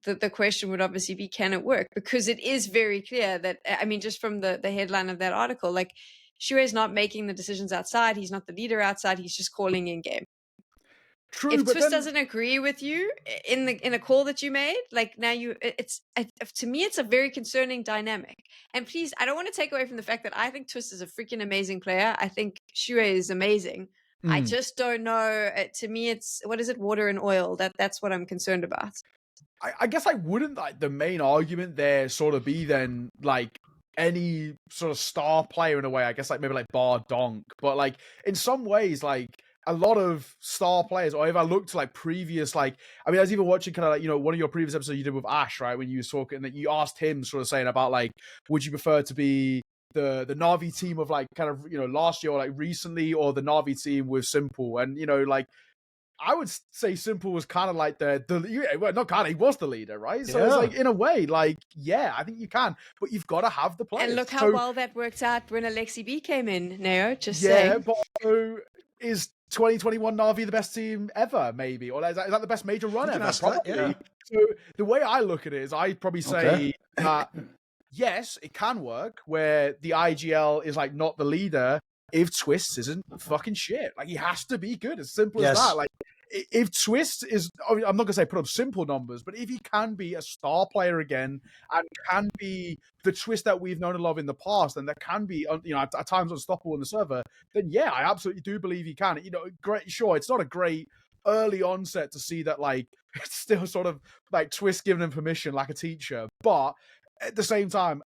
the question would obviously be, can it work? Because it is very clear that, I mean, just from the headline of that article, like Siuhy is not making the decisions outside. He's not the leader outside. He's just calling in game. True, if but Twistzz doesn't agree with you in a call that you made, like now to me it's a very concerning dynamic. And please, I don't want to take away from the fact that I think Twistzz is a freaking amazing player. I think Siuhy is amazing. I just don't know. To me, it's what is it? Water and oil. That's what I'm concerned about. I guess I wouldn't like the main argument there sort of be then like any sort of star player in a way. I guess like maybe like Bar Donk, but like in some ways like. A lot of star players, or if I look to like previous, like, I mean, I was even watching kind of like, one of your previous episodes you did with Ash, right? When you were talking that you asked him sort of saying about like, would you prefer to be the Na'Vi team of like kind of, last year or like recently, or the Na'Vi team with Simple? And, like, I would say Simple was kind of like well, not kind of, he was the leader, right? So it's like, in a way, like, yeah, I think you can, but you've got to have the players. And look how well that worked out when Alexi B came in, Neo, just saying. Yeah, but is 2021 Na'Vi the best team ever, maybe? Or is that the best major run ever? Probably. Yeah. So the way I look at it is I'd probably say that, yes, it can work where the IGL is like not the leader if Twistzz isn't fucking shit. Like he has to be good. As simple as that. Like if Twistzz is, I'm not gonna say put up simple numbers, but if he can be a star player again and can be the Twistzz that we've known and love in the past, and that can be, at times unstoppable in the server, then yeah, I absolutely do believe he can. Great, sure, it's not a great early onset to see that like it's still sort of like Twistzz giving him permission like a teacher, but at the same time,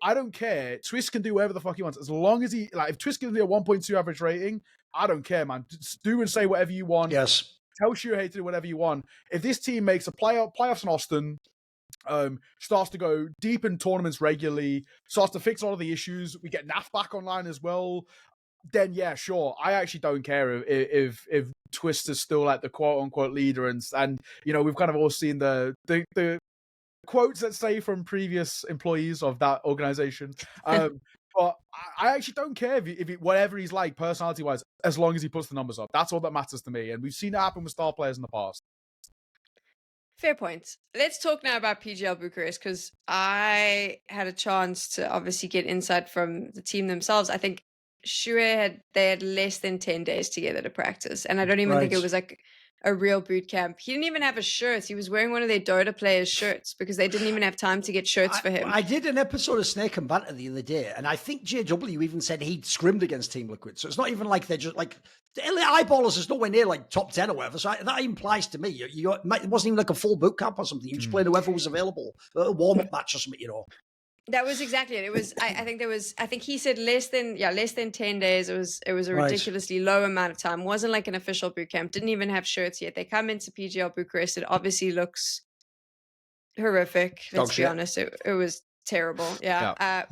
I don't care. Twistzz can do whatever the fuck he wants as long as he if Twistzz gives me a 1.2 average rating, I don't care, man. Just do and say whatever you want. Yes. Tell Siuhy to do whatever you want. If this team makes a playoffs in Austin, starts to go deep in tournaments regularly, starts to fix all of the issues, we get NAF back online as well, then yeah, sure. I actually don't care if Twistzz is still like the quote unquote leader, and we've kind of all seen the quotes that say from previous employees of that organization. But I actually don't care if whatever he's like personality-wise, as long as he puts the numbers up. That's all that matters to me. And we've seen it happen with star players in the past. Fair point. Let's talk now about PGL Bucharest, because I had a chance to obviously get insight from the team themselves. I think Siuhy had less than 10 days together to practice. And I don't even think it was like a real boot camp. He didn't even have a shirt. He was wearing one of their Dota players' shirts because they didn't even have time to get shirts for him. I did an episode of Snake and Banter the other day, and I think JW even said he'd scrimmed against Team Liquid. So it's not even like they're just like the eyeballers is nowhere near like top 10 or whatever. So that implies to me it wasn't even like a full boot camp or something. You just played whoever was available, a warm up match or something, That was exactly it. It was. I think he said less than 10 days. It was a ridiculously low amount of time. It wasn't like an official boot camp. Didn't even have shirts yet. They come into PGL Bucharest. It obviously looks horrific. Let's be honest. It was terrible. Yeah. I'll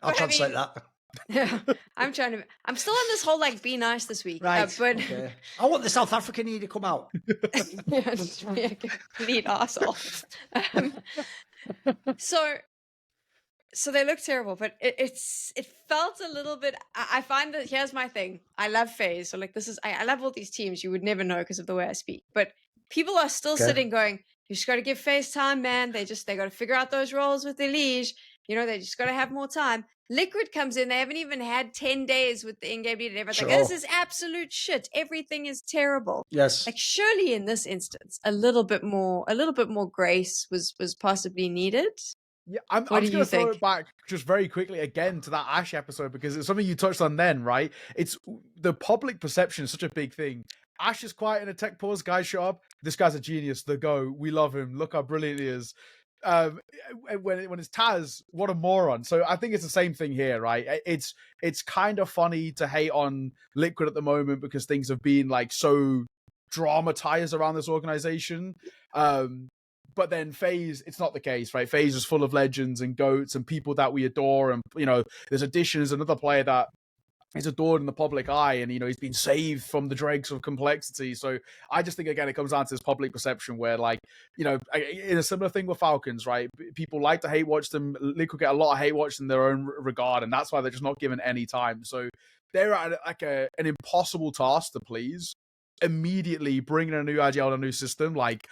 but I translate mean, that. Yeah, I'm still on this whole like be nice this week. Right. But Okay. I want the South African here to come out. yeah, just be a complete asshole. So they look terrible, but it felt a little bit. I find that here's my thing. I love FaZe, so like this is I love all these teams. You would never know because of the way I speak, but people are still sitting going, you just got to give FaZe time, man. They got to figure out those roles with their liege. You know, they just got to have more time. Liquid comes in. They haven't even had 10 days with the in-game lead. Everyone's like, this is absolute shit. Everything is terrible. Yes. Like surely in this instance, a little bit more grace was possibly needed. Yeah, I'm just going to throw it back just very quickly again to that Ash episode because it's something you touched on then, right? It's the public perception is such a big thing. Ash is quiet in a tech pause. Guys, shut up. This guy's a genius. The go. We love him. Look how brilliant he is. When it's Taz, what a moron. So I think it's the same thing here, right? It's kind of funny to hate on Liquid at the moment because things have been like so dramatized around this organization. But then FaZe, it's not the case, right? FaZe is full of legends and GOATs and people that we adore. And, you know, there's Additions, another player that is adored in the public eye. And, you know, he's been saved from the dregs of complexity. So I just think, again, it comes down to this public perception where, like, you know, in a similar thing with Falcons, right? People like to hate watch them. Liquid get a lot of hate watch in their own regard. And that's why they're just not given any time. So they're at like an impossible task to please. Immediately bringing a new IGL and a new system, like,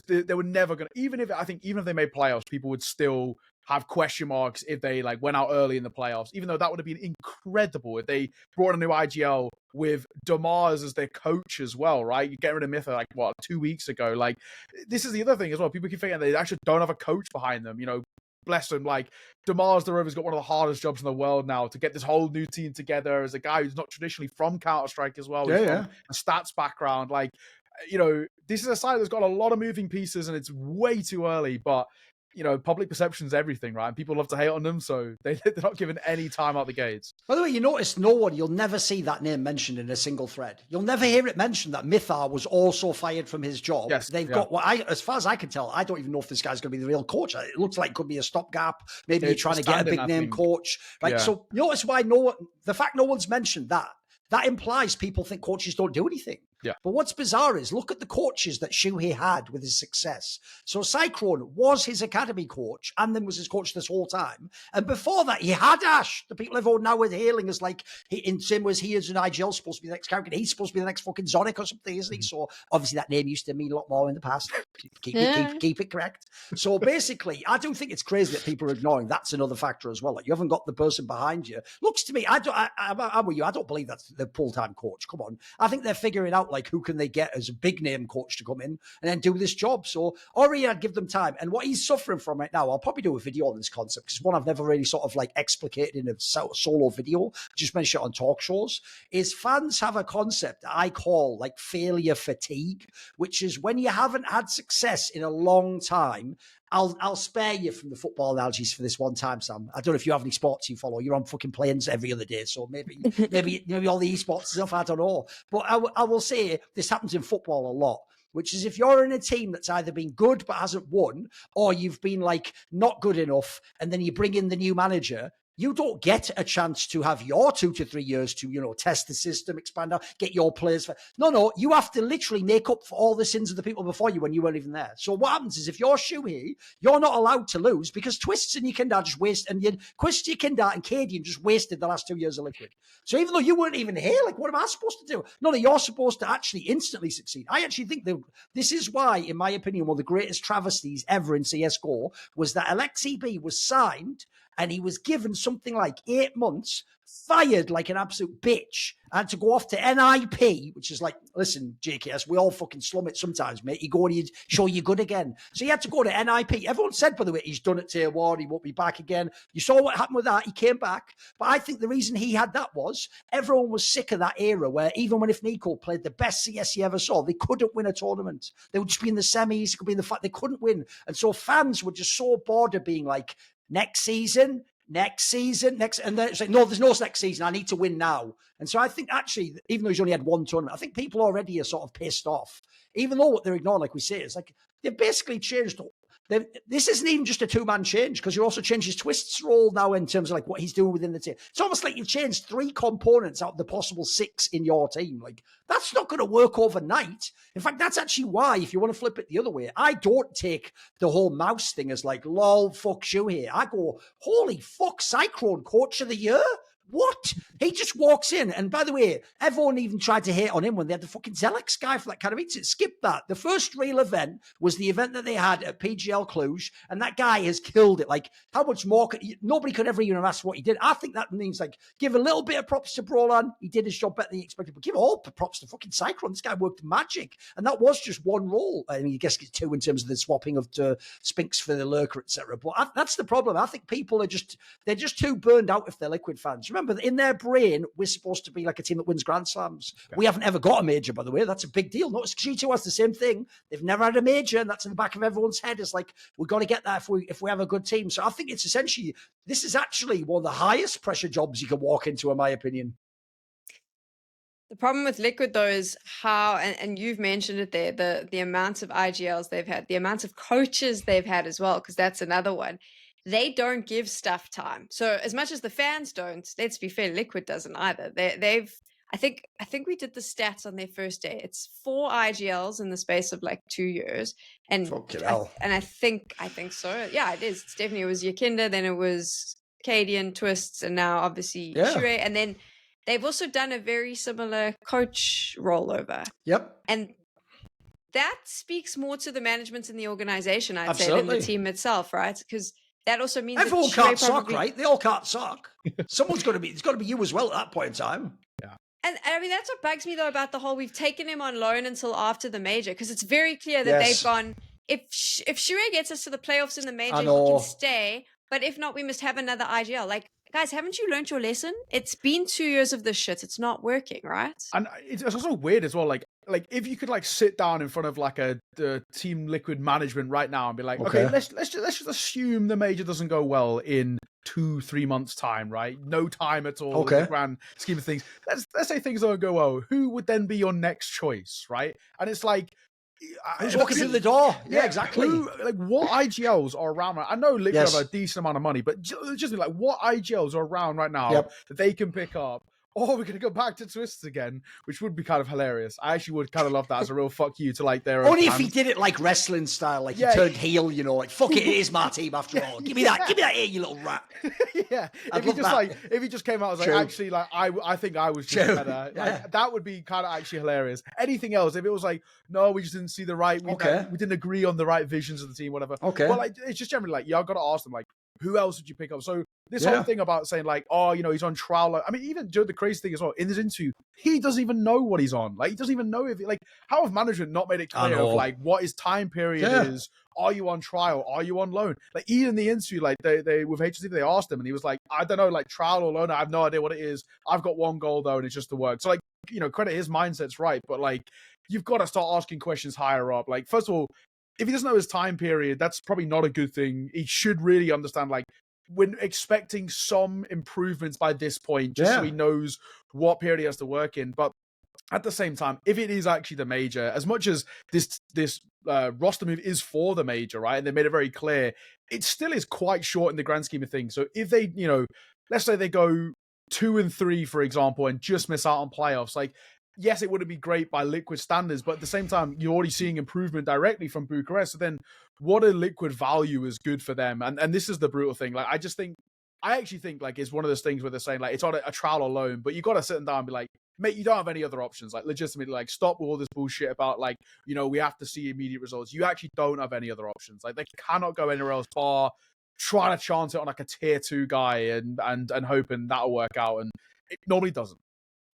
they were never gonna. Even if they made playoffs, people would still have question marks if they like went out early in the playoffs. Even though that would have been incredible if they brought a new IGL with Damars as their coach as well, right? You get rid of Mytha like 2 weeks ago. Like this is the other thing as well. People keep thinking they actually don't have a coach behind them. You know, bless them. Like Damars the Rover's got one of the hardest jobs in the world now to get this whole new team together as a guy who's not traditionally from Counter-Strike as well. He's from a stats background, like. You know, this is a side that's got a lot of moving pieces and it's way too early, but, you know, public perception is everything, right? And people love to hate on them, so they're not given any time out the gates. By the way, you notice you'll never see that name mentioned in a single thread. You'll never hear it mentioned that Mythar was also fired from his job. Yes, They've got, as far as I can tell, I don't even know if this guy's going to be the real coach. It looks like it could be a stopgap. Maybe you're trying to get a big name coach. Right? Yeah. So notice why the fact no one's mentioned that implies people think coaches don't do anything. Yeah. But what's bizarre is look at the coaches that Siuhy had with his success. So Cyclone was his academy coach and then was his coach this whole time. And before that, he had Ash. The people everyone now are hailing as like, in same way as he is an IGL supposed to be the next character. He's supposed to be the next fucking Zonic or something, isn't he? So obviously that name used to mean a lot more in the past. Keep it correct. So basically, I do think it's crazy that people are ignoring. That's another factor as well. Like you haven't got the person behind you. Looks to me, I'm with you. I don't believe that's the full-time coach. Come on. I think they're figuring out like who can they get as a big name coach to come in and then do this job. So Ori, I'd give them time. And what he's suffering from right now, I'll probably do a video on this concept because one I've never really sort of like explicated in a solo video, just mentioned it on talk shows, is fans have a concept that I call like failure fatigue, which is when you haven't had success in a long time. I'll spare you from the football analogies for this one time, Sam. I don't know if you have any sports you follow. You're on fucking planes every other day, so maybe all the esports stuff. I don't know, but I will say this happens in football a lot. Which is if you're in a team that's either been good but hasn't won, or you've been like not good enough, and then you bring in the new manager. You don't get a chance to have your 2 to 3 years to, you know, test the system, expand out, get your players. No, you have to literally make up for all the sins of the people before you when you weren't even there. So what happens is if you're Siuhy, you're not allowed to lose because Twistzz and Yekindar just waste, and Twistzz, Yekindar and Cadian just wasted the last 2 years of Liquid. So even though you weren't even here, like, what am I supposed to do? No, you're supposed to actually instantly succeed. I actually think that this is why, in my opinion, one of the greatest travesties ever in CSGO was that Alexi B was signed and he was given something like 8 months, fired like an absolute bitch, and to go off to NIP, which is like, listen, JKS, we all fucking slum it sometimes, mate. You go and you show you're good again. So he had to go to NIP. Everyone said, by the way, he's done it tier 1, he won't be back again. You saw what happened with that. He came back. But I think the reason he had that was everyone was sick of that era where even when if Ne0Kai played the best CS he ever saw, they couldn't win a tournament. They would just be in the semis, it could be in the fact they couldn't win. And so fans were just so bored of being like, next season, and then it's like, no, there's no next season. I need to win now. And so I think actually, even though he's only had one tournament, I think people already are sort of pissed off. Even though what they're ignoring, like we say, is like they've basically changed This isn't even just a two-man change, because you also changed his Twistzz role now in terms of like what he's doing within the team. It's almost like you've changed 3 components out of the possible 6 in your team. Like, that's not going to work overnight. In fact, that's actually why, if you want to flip it the other way, I don't take the whole MOUZ thing as like, lol, fuck Siuhy. I go, holy fuck, Cyclone Coach of the Year? What? He just walks in. And by the way, everyone even tried to hate on him when they had the fucking Zelix guy for that kind of meeting. Skip that. The first real event was the event that they had at PGL Cluj, and that guy has killed it. Like, how much more nobody could ever even ask what he did. I think that means, like, give a little bit of props to Brolan. He did his job better than he expected, but give all the props to fucking Cyclone. This guy worked magic. And that was just one role. I mean, I guess it's 2 in terms of the swapping of Spinks for the Lurker, etc. But that's the problem. I think people are they're just too burned out if they're Liquid fans. Remember, in their brain, we're supposed to be like a team that wins Grand Slams. Yeah. We haven't ever got a major, by the way. That's a big deal. Notice G2 has the same thing. They've never had a major, and that's in the back of everyone's head. It's like, we've got to get that if we have a good team. So I think it's essentially, this is actually one of the highest pressure jobs you can walk into, in my opinion. The problem with Liquid, though, is how, and you've mentioned it there, the amount of IGLs they've had, the amount of coaches they've had as well, because that's another one. They don't give stuff time. So as much as the fans don't, let's be fair, Liquid doesn't either. I think we did the stats on their first day. It's 4 IGLs in the space of like 2 years. And I think so. Yeah, it is. It's definitely, it was Yakinda, then it was Cadian, Twistzz, and now obviously Siuhy. And then they've also done a very similar coach rollover. Yep. And that speaks more to the management and the organization, I'd say, than the team itself, right? Because that also means everyone can't suck, right? They all can't suck. Someone's got to be. It's got to be you as well at that point in time. Yeah. And I mean, that's what bugs me though about the whole. We've taken him on loan until after the major, because it's very clear that they've gone. If Siuhy gets us to the playoffs in the major, he can stay. But if not, we must have another IGL. Like, guys, haven't you learned your lesson? It's been 2 years of this shit. It's not working, right? And it's also weird as well. Like if you could like sit down in front of like the Team Liquid management right now and be like, okay, let's just assume the major doesn't go well in 2-3 months time, right? No time at all. In the grand scheme of things. Let's say things don't go well. Who would then be your next choice, right? And it's like, who's walking through the door? Yeah, exactly. What IGLs are around? I know Liquid have a decent amount of money, but just like what IGLs are around right now that they can pick up? Or we're going to go back to Twistzz again, which would be kind of hilarious. I actually would kind of love that as a real fuck you to like their own Only if he did it like wrestling style, like he turned heel, you know, like fuck it is my team after all. Give me that here, you little rat. If he just came out as like, actually, like I think I was just better. Like, that would be kind of actually hilarious. Anything else, if it was like, no, we just didn't see the right, we didn't agree on the right visions of the team, whatever. Well, like, it's just generally like, I've got to ask them, like, who else would you pick up? So this whole thing about saying like, oh, you know, he's on trial. I mean, even the crazy thing as well, in this interview, he doesn't even know what he's on. Like, he doesn't even know if, like, how have management not made it clear of like what his time period is? Are you on trial? Are you on loan? Like, even in the interview, like they with HSC, they asked him and he was like, I don't know, like trial or loan. I have no idea what it is. I've got one goal though, and it's just to work. So like, you know, credit his mindset's right, but like, you've got to start asking questions higher up. Like, first of all, if he doesn't know his time period, that's probably not a good thing. He should really understand, like, we're expecting some improvements by this point, just so he knows what period he has to work in. But at the same time, if it is actually the major, as much as this roster move is for the major, right, and they made it very clear, it still is quite short in the grand scheme of things. So if they, you know, let's say they go 2-3, for example, and just miss out on playoffs, like, yes, it wouldn't be great by Liquid standards, but at the same time, you're already seeing improvement directly from Bucharest. So then what a Liquid value is good for them. And this is the brutal thing. Like, I actually think like it's one of those things where they're saying like, it's on a trial alone, but you got to sit them down and be like, mate, you don't have any other options. Like, legitimately, like, stop with all this bullshit about like, you know, we have to see immediate results. You actually don't have any other options. Like, they cannot go anywhere else bar trying to chance it on like a tier 2 guy and hoping that'll work out. And it normally doesn't.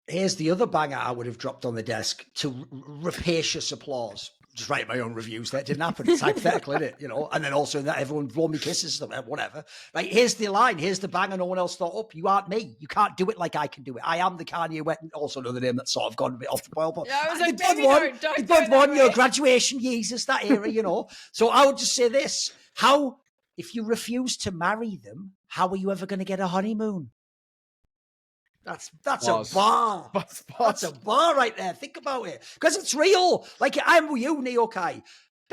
Here's the other banger I would have dropped on the desk to rapacious applause. Just write my own reviews. That didn't happen. It's hypothetical, isn't it? You know, and then also that everyone blow me kisses, whatever. Right, here's the line. Here's the banger no one else thought up. You aren't me. You can't do it like I can do it. I am the Kanye West. Also another name that's sort of gone a bit off the boil. But I was like, the good one, your graduation Jesus, that era, you know. So I would just say this. How, if you refuse to marry them, how are you ever going to get a honeymoon? That's a bar. That's a bar right there. Think about it. Because it's real. Like, I'm with you, Ne0Kai.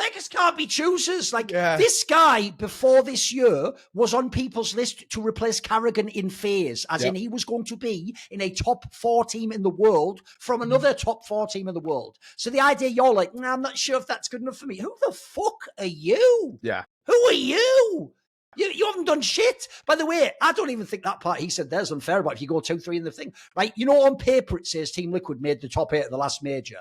Beggars can't be choosers. Like, this guy, before this year, was on people's list to replace Carrigan in phase, as in he was going to be in a top 4 team in the world from another top 4 team in the world. So the idea you're like, nah, I'm not sure if that's good enough for me. Who the fuck are you? Yeah. Who are you? You haven't done shit. By the way, I don't even think that part he said there's unfair about if you go 2-3 in the thing. Right? You know, on paper it says Team Liquid made the top 8 of the last major.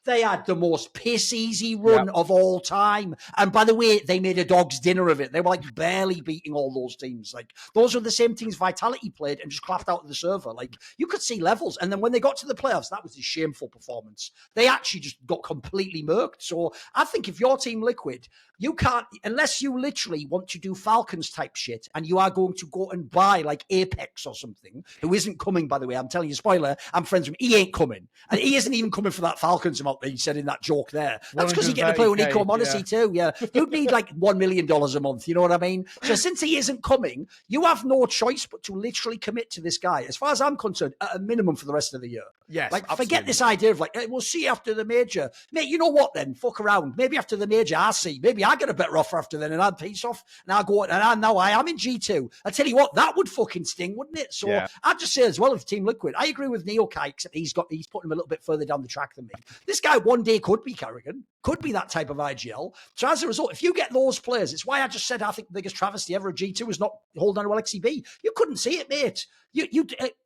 They had the most piss-easy run of all time. And by the way, they made a dog's dinner of it. They were like barely beating all those teams. Like, those are the same teams Vitality played and just clapped out of the server. Like, you could see levels. And then when they got to the playoffs, that was a shameful performance. They actually just got completely murked. So I think if you're Team Liquid, you can't, unless you literally want to do Falcons type shit and you are going to go and buy like Apex or something, who isn't coming, by the way. I'm telling you, spoiler, I'm friends with him. He ain't coming. And he isn't even coming for that Falcons amount that he said in that joke there. That's because you get to play with Nico Monacy too. Yeah. You'd need like $1 million a month. You know what I mean? So since he isn't coming, you have no choice but to literally commit to this guy. As far as I'm concerned, at a minimum for the rest of the year. Yes. Like, absolutely. forget this idea of like, hey, we'll see after the major. Mate, you know what then? Fuck around. Maybe after the major, I see. Maybe I get a better offer after then and I'd piece off and I go, and now I am in G2. I tell you what, that would fucking sting, wouldn't it? So I'd just say as well, with Team Liquid, I agree with Ne0Kai, except he's putting him a little bit further down the track than me. This guy one day could be Carrigan, could be that type of IGL. So as a result, if you get those players, it's why I just said I think the biggest travesty ever at G2 is not holding on to LXCB. You couldn't see it, mate.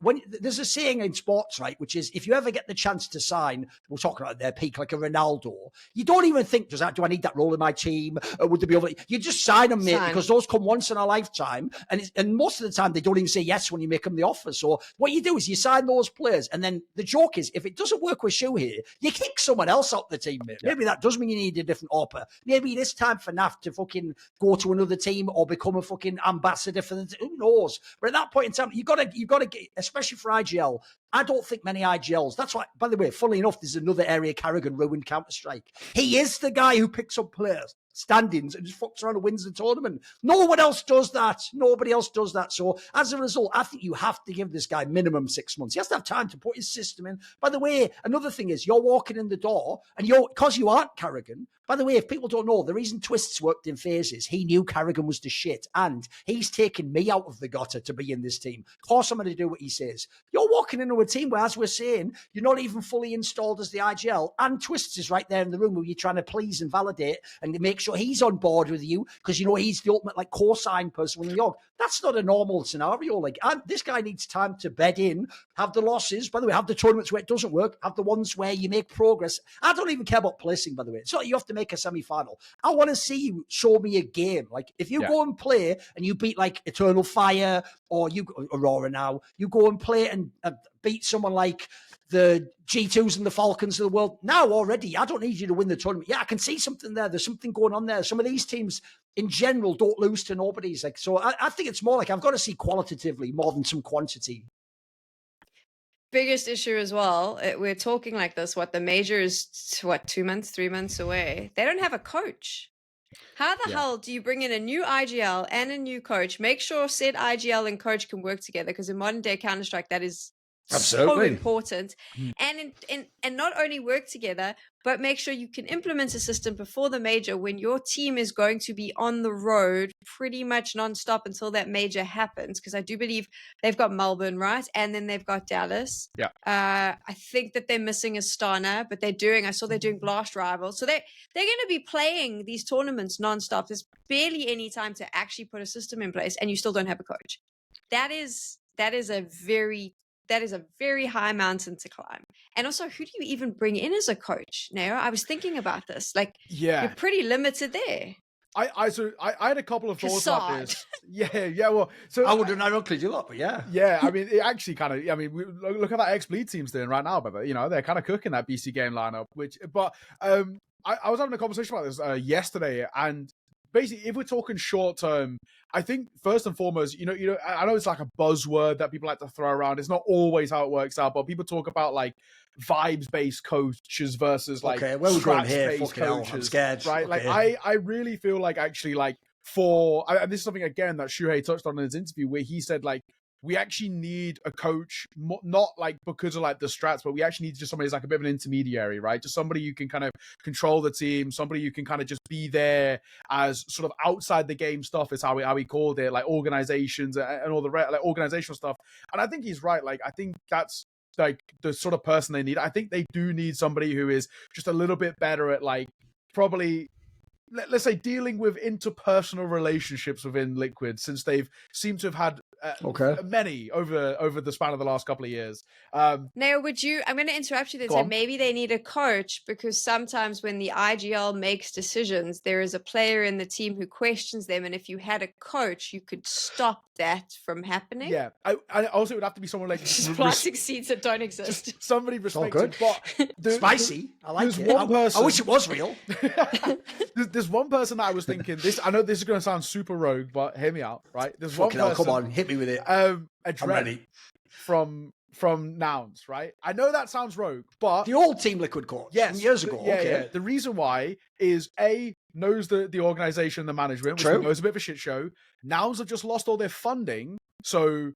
When there's a saying in sports, right, which is if you ever get the chance to sign, we're talking about their peak like a Ronaldo, you don't even think, do I need that role in my team? Would there be over? You just sign them, mate, because those come once in a lifetime, and most of the time they don't even say yes when you make them the offer. So what you do is you sign those players, and then the joke is if it doesn't work with Siuhy, you kick someone else out the team, mate. Maybe that does mean you need a different offer. Maybe it's time for NAF to fucking go to another team or become a fucking ambassador for the. Who knows? But at that point in time, you've got to get, especially for IGL. I don't think many IGLs. That's why, by the way, funnily enough, there's another area Carrigan ruined Counter-Strike. He is the guy who picks up players, standings, and just fucks around and wins the tournament. No one else does that. Nobody else does that. So as a result, I think you have to give this guy minimum 6 months. He has to have time to put his system in. By the way, another thing is you're walking in the door and because you aren't Carrigan. By the way, if people don't know, the reason Twistzz worked in phases, he knew Carrigan was the shit, and he's taken me out of the gutter to be in this team. Of course, I'm going to do what he says. You're walking into a team where, as we're saying, you're not even fully installed as the IGL, and Twistzz is right there in the room where you're trying to please and validate and make sure he's on board with you because you know he's the ultimate like co-sign person in the org. That's not a normal scenario. Like, this guy needs time to bed in, have the losses. By the way, have the tournaments where it doesn't work, have the ones where you make progress. I don't even care about placing, by the way. So you have to make a semi-final. I want to see you show me a game. Like, if you go and play and you beat like Eternal Fire or Aurora now, you go and play and beat someone like the G2s and the Falcons of the world. Now already, I don't need you to win the tournament. Yeah, I can see something there. There's something going on there. Some of these teams in general don't lose to nobodies. Like, so I think it's more like I've got to see qualitatively more than some quantity. Biggest issue as well, we're talking like this, the major is 2 months, 3 months away. They don't have a coach. How the hell do you bring in a new IGL and a new coach, make sure said IGL and coach can work together? Because in modern day Counter-Strike, that is so important. And not only work together, but make sure you can implement a system before the major when your team is going to be on the road pretty much nonstop until that major happens. Because I do believe they've got Melbourne, right? And then they've got Dallas. Yeah. I think that they're missing Astana, but I saw they're doing Blast Rivals. So they're going to be playing these tournaments nonstop. There's barely any time to actually put a system in place, and you still don't have a coach. That is a very high mountain to climb. And also, who do you even bring in as a coach? Now, I was thinking about this. Like, you're pretty limited there. I had a couple of thoughts about this. Well, so I wouldn't ironically do that, but I mean, it actually kind of. I mean, look at that X-Bleed team's doing right now, but they're kind of cooking that BC game lineup. I was having a conversation about this yesterday, and basically, if we're talking short term, I think first and foremost, I know it's like a buzzword that people like to throw around. It's not always how it works out, but people talk about like vibes-based coaches versus like scratch-based coaches. I'm scared. Right? Okay. Like I really feel like actually like and this is something again that Siuhy touched on in his interview where he said like we actually need a coach, not like because of like the strats, but we actually need just somebody who's like a bit of an intermediary, right? Just somebody who can kind of control the team, somebody who can kind of just be there as sort of outside the game stuff is how we called it, like organizations and all the like organizational stuff. And I think he's right. Like, I think that's like the sort of person they need. I think they do need somebody who is just a little bit better at like probably, let's say, dealing with interpersonal relationships within Liquid, since they've seemed to have had many over the span of the last couple of years. Now, I'm going to interrupt you there. So maybe they need a coach, because sometimes when the IGL makes decisions, there is a player in the team who questions them. And if you had a coach, you could stop that from happening. Yeah. I also, it would have to be someone like planting seeds that don't exist. Just somebody respected. But spicy. I like it. I wish it was real. There's one person that I was thinking, I know this is going to sound super rogue, but hear me out, right? There's one person. Come on, hit me with it. I'm ready. From Nouns, right? I know that sounds rogue, but the old Team Liquid coach, yes, years ago. Yeah. The reason why is knows the organization, the management, which knows a bit of a shit show. Nouns have just lost all their funding, so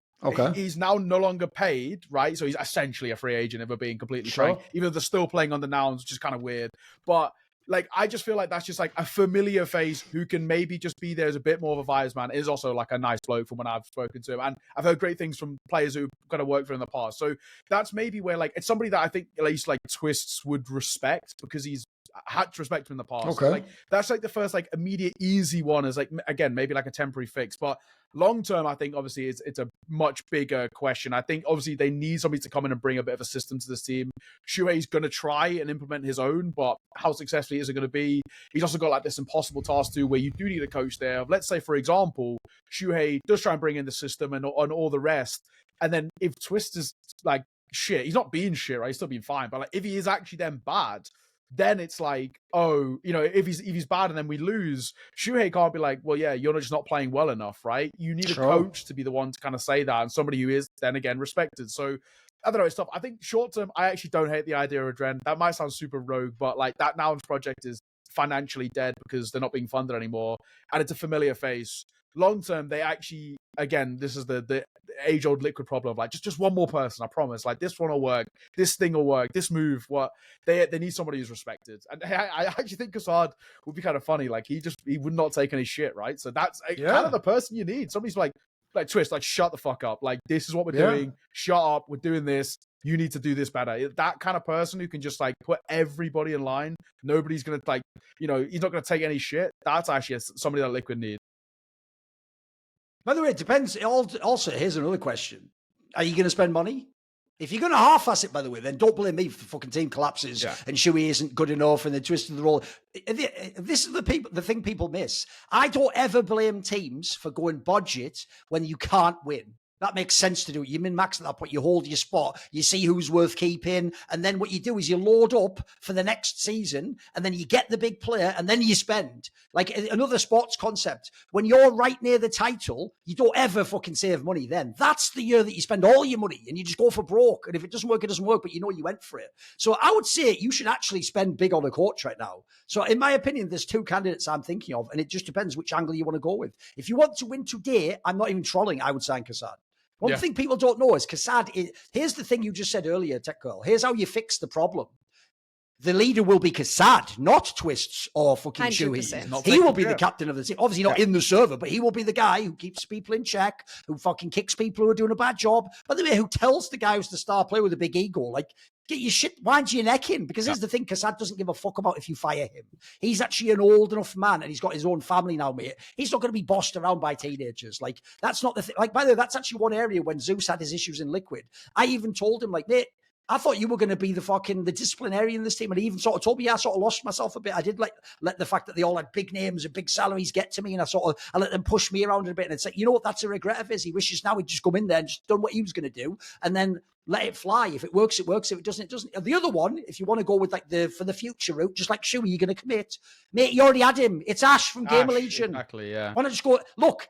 he's now no longer paid, right? So he's essentially a free agent, if we're being completely frank. Even though they're still playing under Nouns, which is kind of weird, but. Like, I just feel like that's just like a familiar face who can maybe just be there as a bit more of a vibes man. Is also like a nice bloke from when I've spoken to him. And I've heard great things from players who've kind of worked for him in the past. So that's maybe where like, it's somebody that I think at least like Twistzz would respect, because he's had to respect him in the past. So, like, that's like the first like immediate easy one, is like, again, maybe like a temporary fix. But long term, I think obviously it's a much bigger question. I think obviously they need somebody to come in and bring a bit of a system to this team. Siuhy's going to try and implement his own, but how successfully is it going to be? He's also got like this impossible task too, where you do need a coach there. Let's say, for example, Siuhy does try and bring in the system and all the rest. And then if Twistzz is like shit, he's not being shit, right? He's still being fine. But like, if he is actually then bad, then it's like, oh, you know, if he's bad and then we lose, Siuhy can't be like, well, yeah, you're just not playing well enough, right? You need a coach to be the one to kind of say that, and somebody who is then again respected. So I don't know, it's tough. I think short term, I actually don't hate the idea of Dren. That might sound super rogue, but like that Nouns project is financially dead because they're not being funded anymore, and it's a familiar face. Long term, they actually, again, this is the age-old Liquid problem of like just one more person, I promise. Like, this one will work, this thing will work, this move, what they need somebody who's respected. And I actually think Kassad would be kind of funny. Like, he would not take any shit, right? So that's kind of the person you need. Somebody's like Twistzz, like, shut the fuck up. Like, this is what we're doing. Shut up. We're doing this. You need to do this better. That kind of person who can just like put everybody in line. Nobody's going to like, you know, he's not going to take any shit. That's actually somebody that Liquid need. By the way, it depends. Also, here's another question. Are you going to spend money? If you're going to half-ass it, by the way, then don't blame me if the fucking team collapses and Siuhy isn't good enough and they twisted the role. This is the thing people miss. I don't ever blame teams for going budget when you can't win. That makes sense to do it. You min-max at that point. You hold your spot. You see who's worth keeping. And then what you do is you load up for the next season, and then you get the big player, and then you spend. Like another sports concept. When you're right near the title, you don't ever fucking save money then. That's the year that you spend all your money, and you just go for broke. And if it doesn't work, it doesn't work, but you know you went for it. So I would say you should actually spend big on a coach right now. So in my opinion, there's two candidates I'm thinking of, and it just depends which angle you want to go with. If you want to win today, I'm not even trolling, I would sign Kassad. One thing people don't know is Kassad, here's the thing you just said earlier, Tech Girl. Here's how you fix the problem. The leader will be Kassad, not Twistzz or fucking Siuhy. He will be the captain of the team. Obviously not in the server, but he will be the guy who keeps people in check, who fucking kicks people who are doing a bad job. By the way, who tells the guy who's the star player with a big ego, like, get your shit, wind your neck in. Because here's the thing, Kassad doesn't give a fuck about if you fire him. He's actually an old enough man, and he's got his own family now, mate. He's not going to be bossed around by teenagers. Like, that's not the thing. Like, by the way, that's actually one area when Zeus had his issues in Liquid. I even told him, like, mate, I thought you were going to be the disciplinarian in this team. And he even sort of told me, I sort of lost myself a bit. I did let the fact that they all had big names and big salaries get to me. And I let them push me around a bit. And it's like, you know what? That's a regret of his. He wishes now he'd just come in there and just done what he was going to do. And then let it fly. If it works, it works. If it doesn't, it doesn't. And the other one, if you want to go with like for the future route, just like Siuhy, you're going to commit. Mate, you already had him. It's Ash from Game of Legion. Exactly, yeah. Why not just go, look,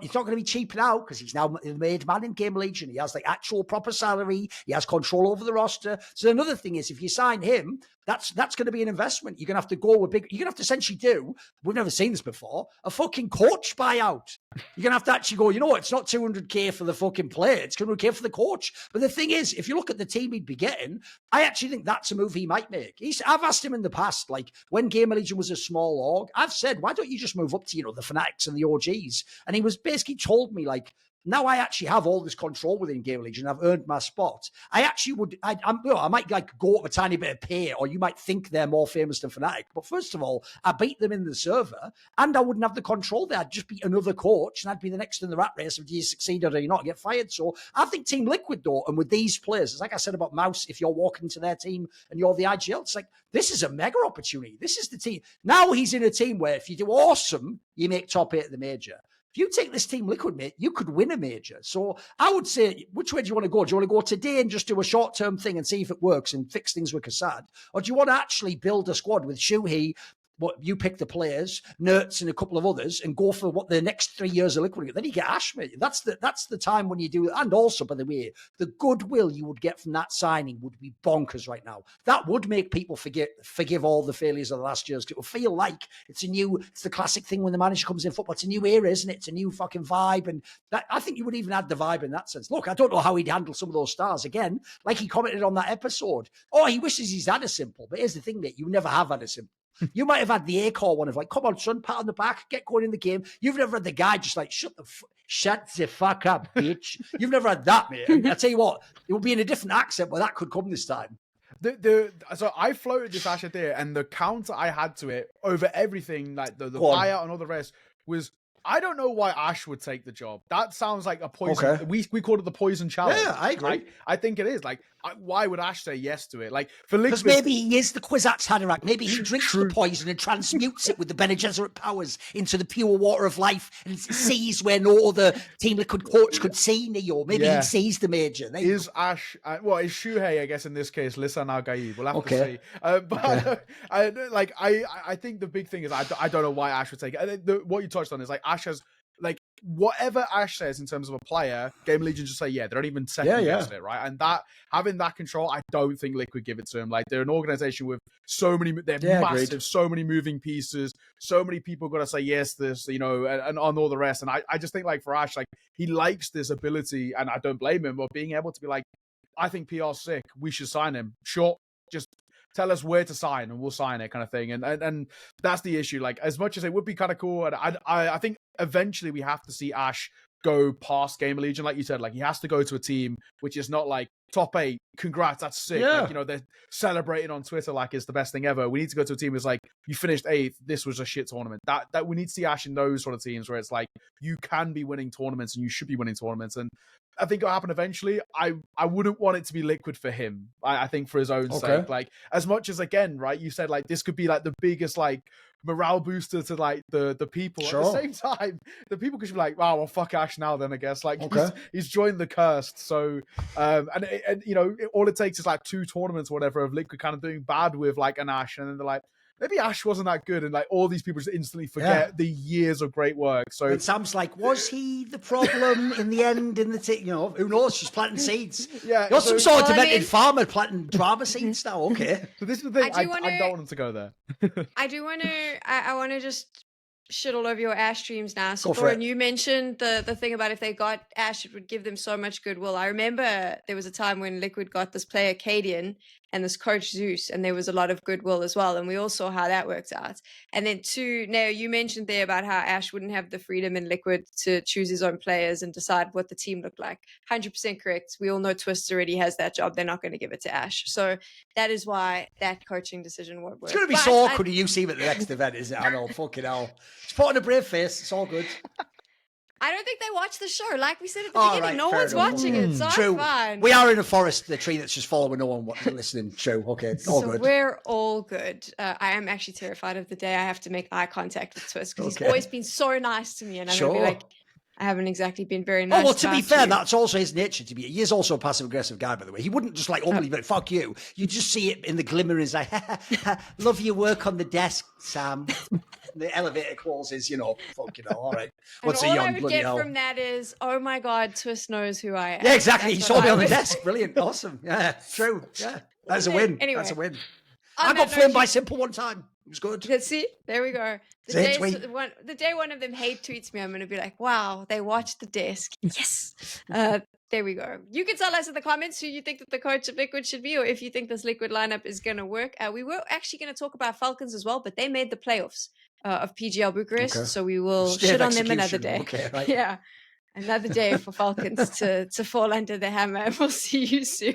It's not going to be cheaping out because he's now the made man in Game Legion. He has the actual proper salary. He has control over the roster. So another thing is, if you sign him, That's going to be an investment. You're going to have to go with big. You're going to have to essentially do. We've never seen this before. A fucking coach buyout. You're going to have to actually go. You know what? It's not 200K for the fucking player. It's 200K for the coach. But the thing is, if you look at the team he'd be getting, I actually think that's a move he might make. I've asked him in the past, like when Gamer Legion was a small org, I've said, why don't you just move up to the Fanatics and the OGs? And he was basically told me like, now I actually have all this control within Game Legion. I've earned my spot. I actually would. I might like go up a tiny bit of pay, or you might think they're more famous than Fnatic. But first of all, I beat them in the server, and I wouldn't have the control there. I'd just be another coach, and I'd be the next in the rat race of do you succeed or do you not get fired. So I think Team Liquid though, and with these players, it's like I said about MOUZ. If you're walking to their team and you're the IGL, it's like this is a mega opportunity. This is the team. Now he's in a team where if you do awesome, you make top 8 at the major. If you take this Team Liquid, mate, you could win a major. So I would say, which way do you want to go? Do you want to go today and just do a short-term thing and see if it works and fix things with Kassad? Or do you want to actually build a squad with Siuhy, what you pick the players, Nertz and a couple of others, and go for what the next 3 years of Liquid get? Then you get Ash, mate. That's the time when you do it. And also, by the way, the goodwill you would get from that signing would be bonkers right now. That would make people forgive all the failures of the last years. It will feel like it's the classic thing when the manager comes in football. It's a new era, isn't it? It's a new fucking vibe. And that, I think you would even add the vibe in that sense. Look, I don't know how he'd handle some of those stars. Again, like he commented on that episode. Oh, he wishes he's had a simple. But here's the thing, mate. You never have had a simple. You might have had the A-core one of like, come on, son, pat on the back, get going in the game. You've never had the guy just like, shut the fuck up, bitch. You've never had that, mate. And I tell you what, it will be in a different accent, but that could come this time. So I floated this Ash idea, and the counter I had to it over everything, like the buyout and all the rest, was I don't know why Ash would take the job. That sounds like a poison. Okay. We called it the poison challenge. Yeah, I agree. Right? I think it is. Like, why would Ash say yes to it? Like, for because maybe he is the Kwisatz Haderach. Maybe he drinks the poison and transmutes it with the Bene Gesserit powers into the pure water of life and sees where no other Team Liquid coach could see Neo. Maybe he sees the major. Is Ash, is Siuhy, I guess, in this case, Lisan Al-Gaib. We'll have to see. But I think the big thing is I don't know why Ash would take it. What you touched on is like Ash has, like, whatever Ash says in terms of a player, Game Legion just say, they don't even second guess it, right? And that, having that control, I don't think Liquid give it to him. Like, they're an organization with so many, they're massive, agreed. So many moving pieces, so many people got to say yes to this, and on all the rest. And I just think, like, for Ash, like, he likes this ability, and I don't blame him, but being able to be like, I think PR's sick, we should sign him. Sure, just tell us where to sign and we'll sign it, kind of thing. And that's the issue. Like, as much as it would be kind of cool, and I think eventually we have to see Ash go past Gamer Legion, like you said. Like, he has to go to a team which is not like top 8. Congrats, that's sick. Yeah. Like, they're celebrating on Twitter like it's the best thing ever. We need to go to a team that's like, you finished 8th, this was a shit tournament. That we need to see Ash in those sort of teams where it's like, you can be winning tournaments and you should be winning tournaments. And I think it'll happen eventually. I wouldn't want it to be Liquid for him. I think for his own sake. Like, as much as, again, right, you said like this could be like the biggest like morale booster to like the people. Sure. At the same time, the people could be like, wow, well, fuck Ash now then, I guess. Like, he's joined the cursed. So and all it takes is like 2 tournaments or whatever of Liquid kind of doing bad with like an Ash, and then they're like, maybe Ash wasn't that good, and like all these people just instantly forget the years of great work. So it sounds like, was he the problem in the end? In the who knows? She's planting seeds. Yeah, you're some sort of demented farmer planting drama seeds now. Okay, so this is the thing. I don't want him to go there. I do want to. I want to just shit all over your Ash streams now. So, Thorin, you mentioned the thing about if they got Ash, it would give them so much goodwill. I remember there was a time when Liquid got this player Cadian and this coach Zeus, and there was a lot of goodwill as well. And we all saw how that worked out. And then now you mentioned there about how Ash wouldn't have the freedom in Liquid to choose his own players and decide what the team looked like. 100% correct. We all know Twistzz already has that job. They're not going to give it to Ash. So that is why that coaching decision won't work. It's going to be so awkward when you see him at the next event, is it? I know, fucking hell. Just put on a brave face. It's all good. I don't think they watch the show. Like we said at the beginning, right, no one's watching it, so True. I'm fine. We are in a forest, the tree that's just following, no one listening. True, okay, all good. We're all good. I am actually terrified of the day I have to make eye contact with Twistzz, because he's always been so nice to me, and I'm going to be like, I haven't exactly been very nice. Oh, well, to be fair, that's also his nature to be. He is also a passive-aggressive guy, by the way. He wouldn't just like openly be like, fuck you. You just see it in the glimmer. He's like, love your work on the desk, Sam. The elevator closes, all right. What's and a all young I would bloody get hell? From that is, oh my God, Twistzz knows who I am. Yeah, exactly. He saw me on the desk. Brilliant. Awesome. Yeah, true. Yeah. That's a win. Anyway. That's a win. I got flamed by Simple one time. It was good. Let's see. There we go. The Say it, the day one of them hate tweets me, I'm going to be like, wow, they watched the disc. Yes. There we go. You can tell us in the comments who you think that the coach of Liquid should be, or if you think this Liquid lineup is going to work. We were actually going to talk about Falcons as well, but they made the playoffs of PGL Bucharest, Okay. so we will Stay shit of on them another execution. day. Okay, right. Yeah. Another day for Falcons to fall under the hammer. We'll see you soon.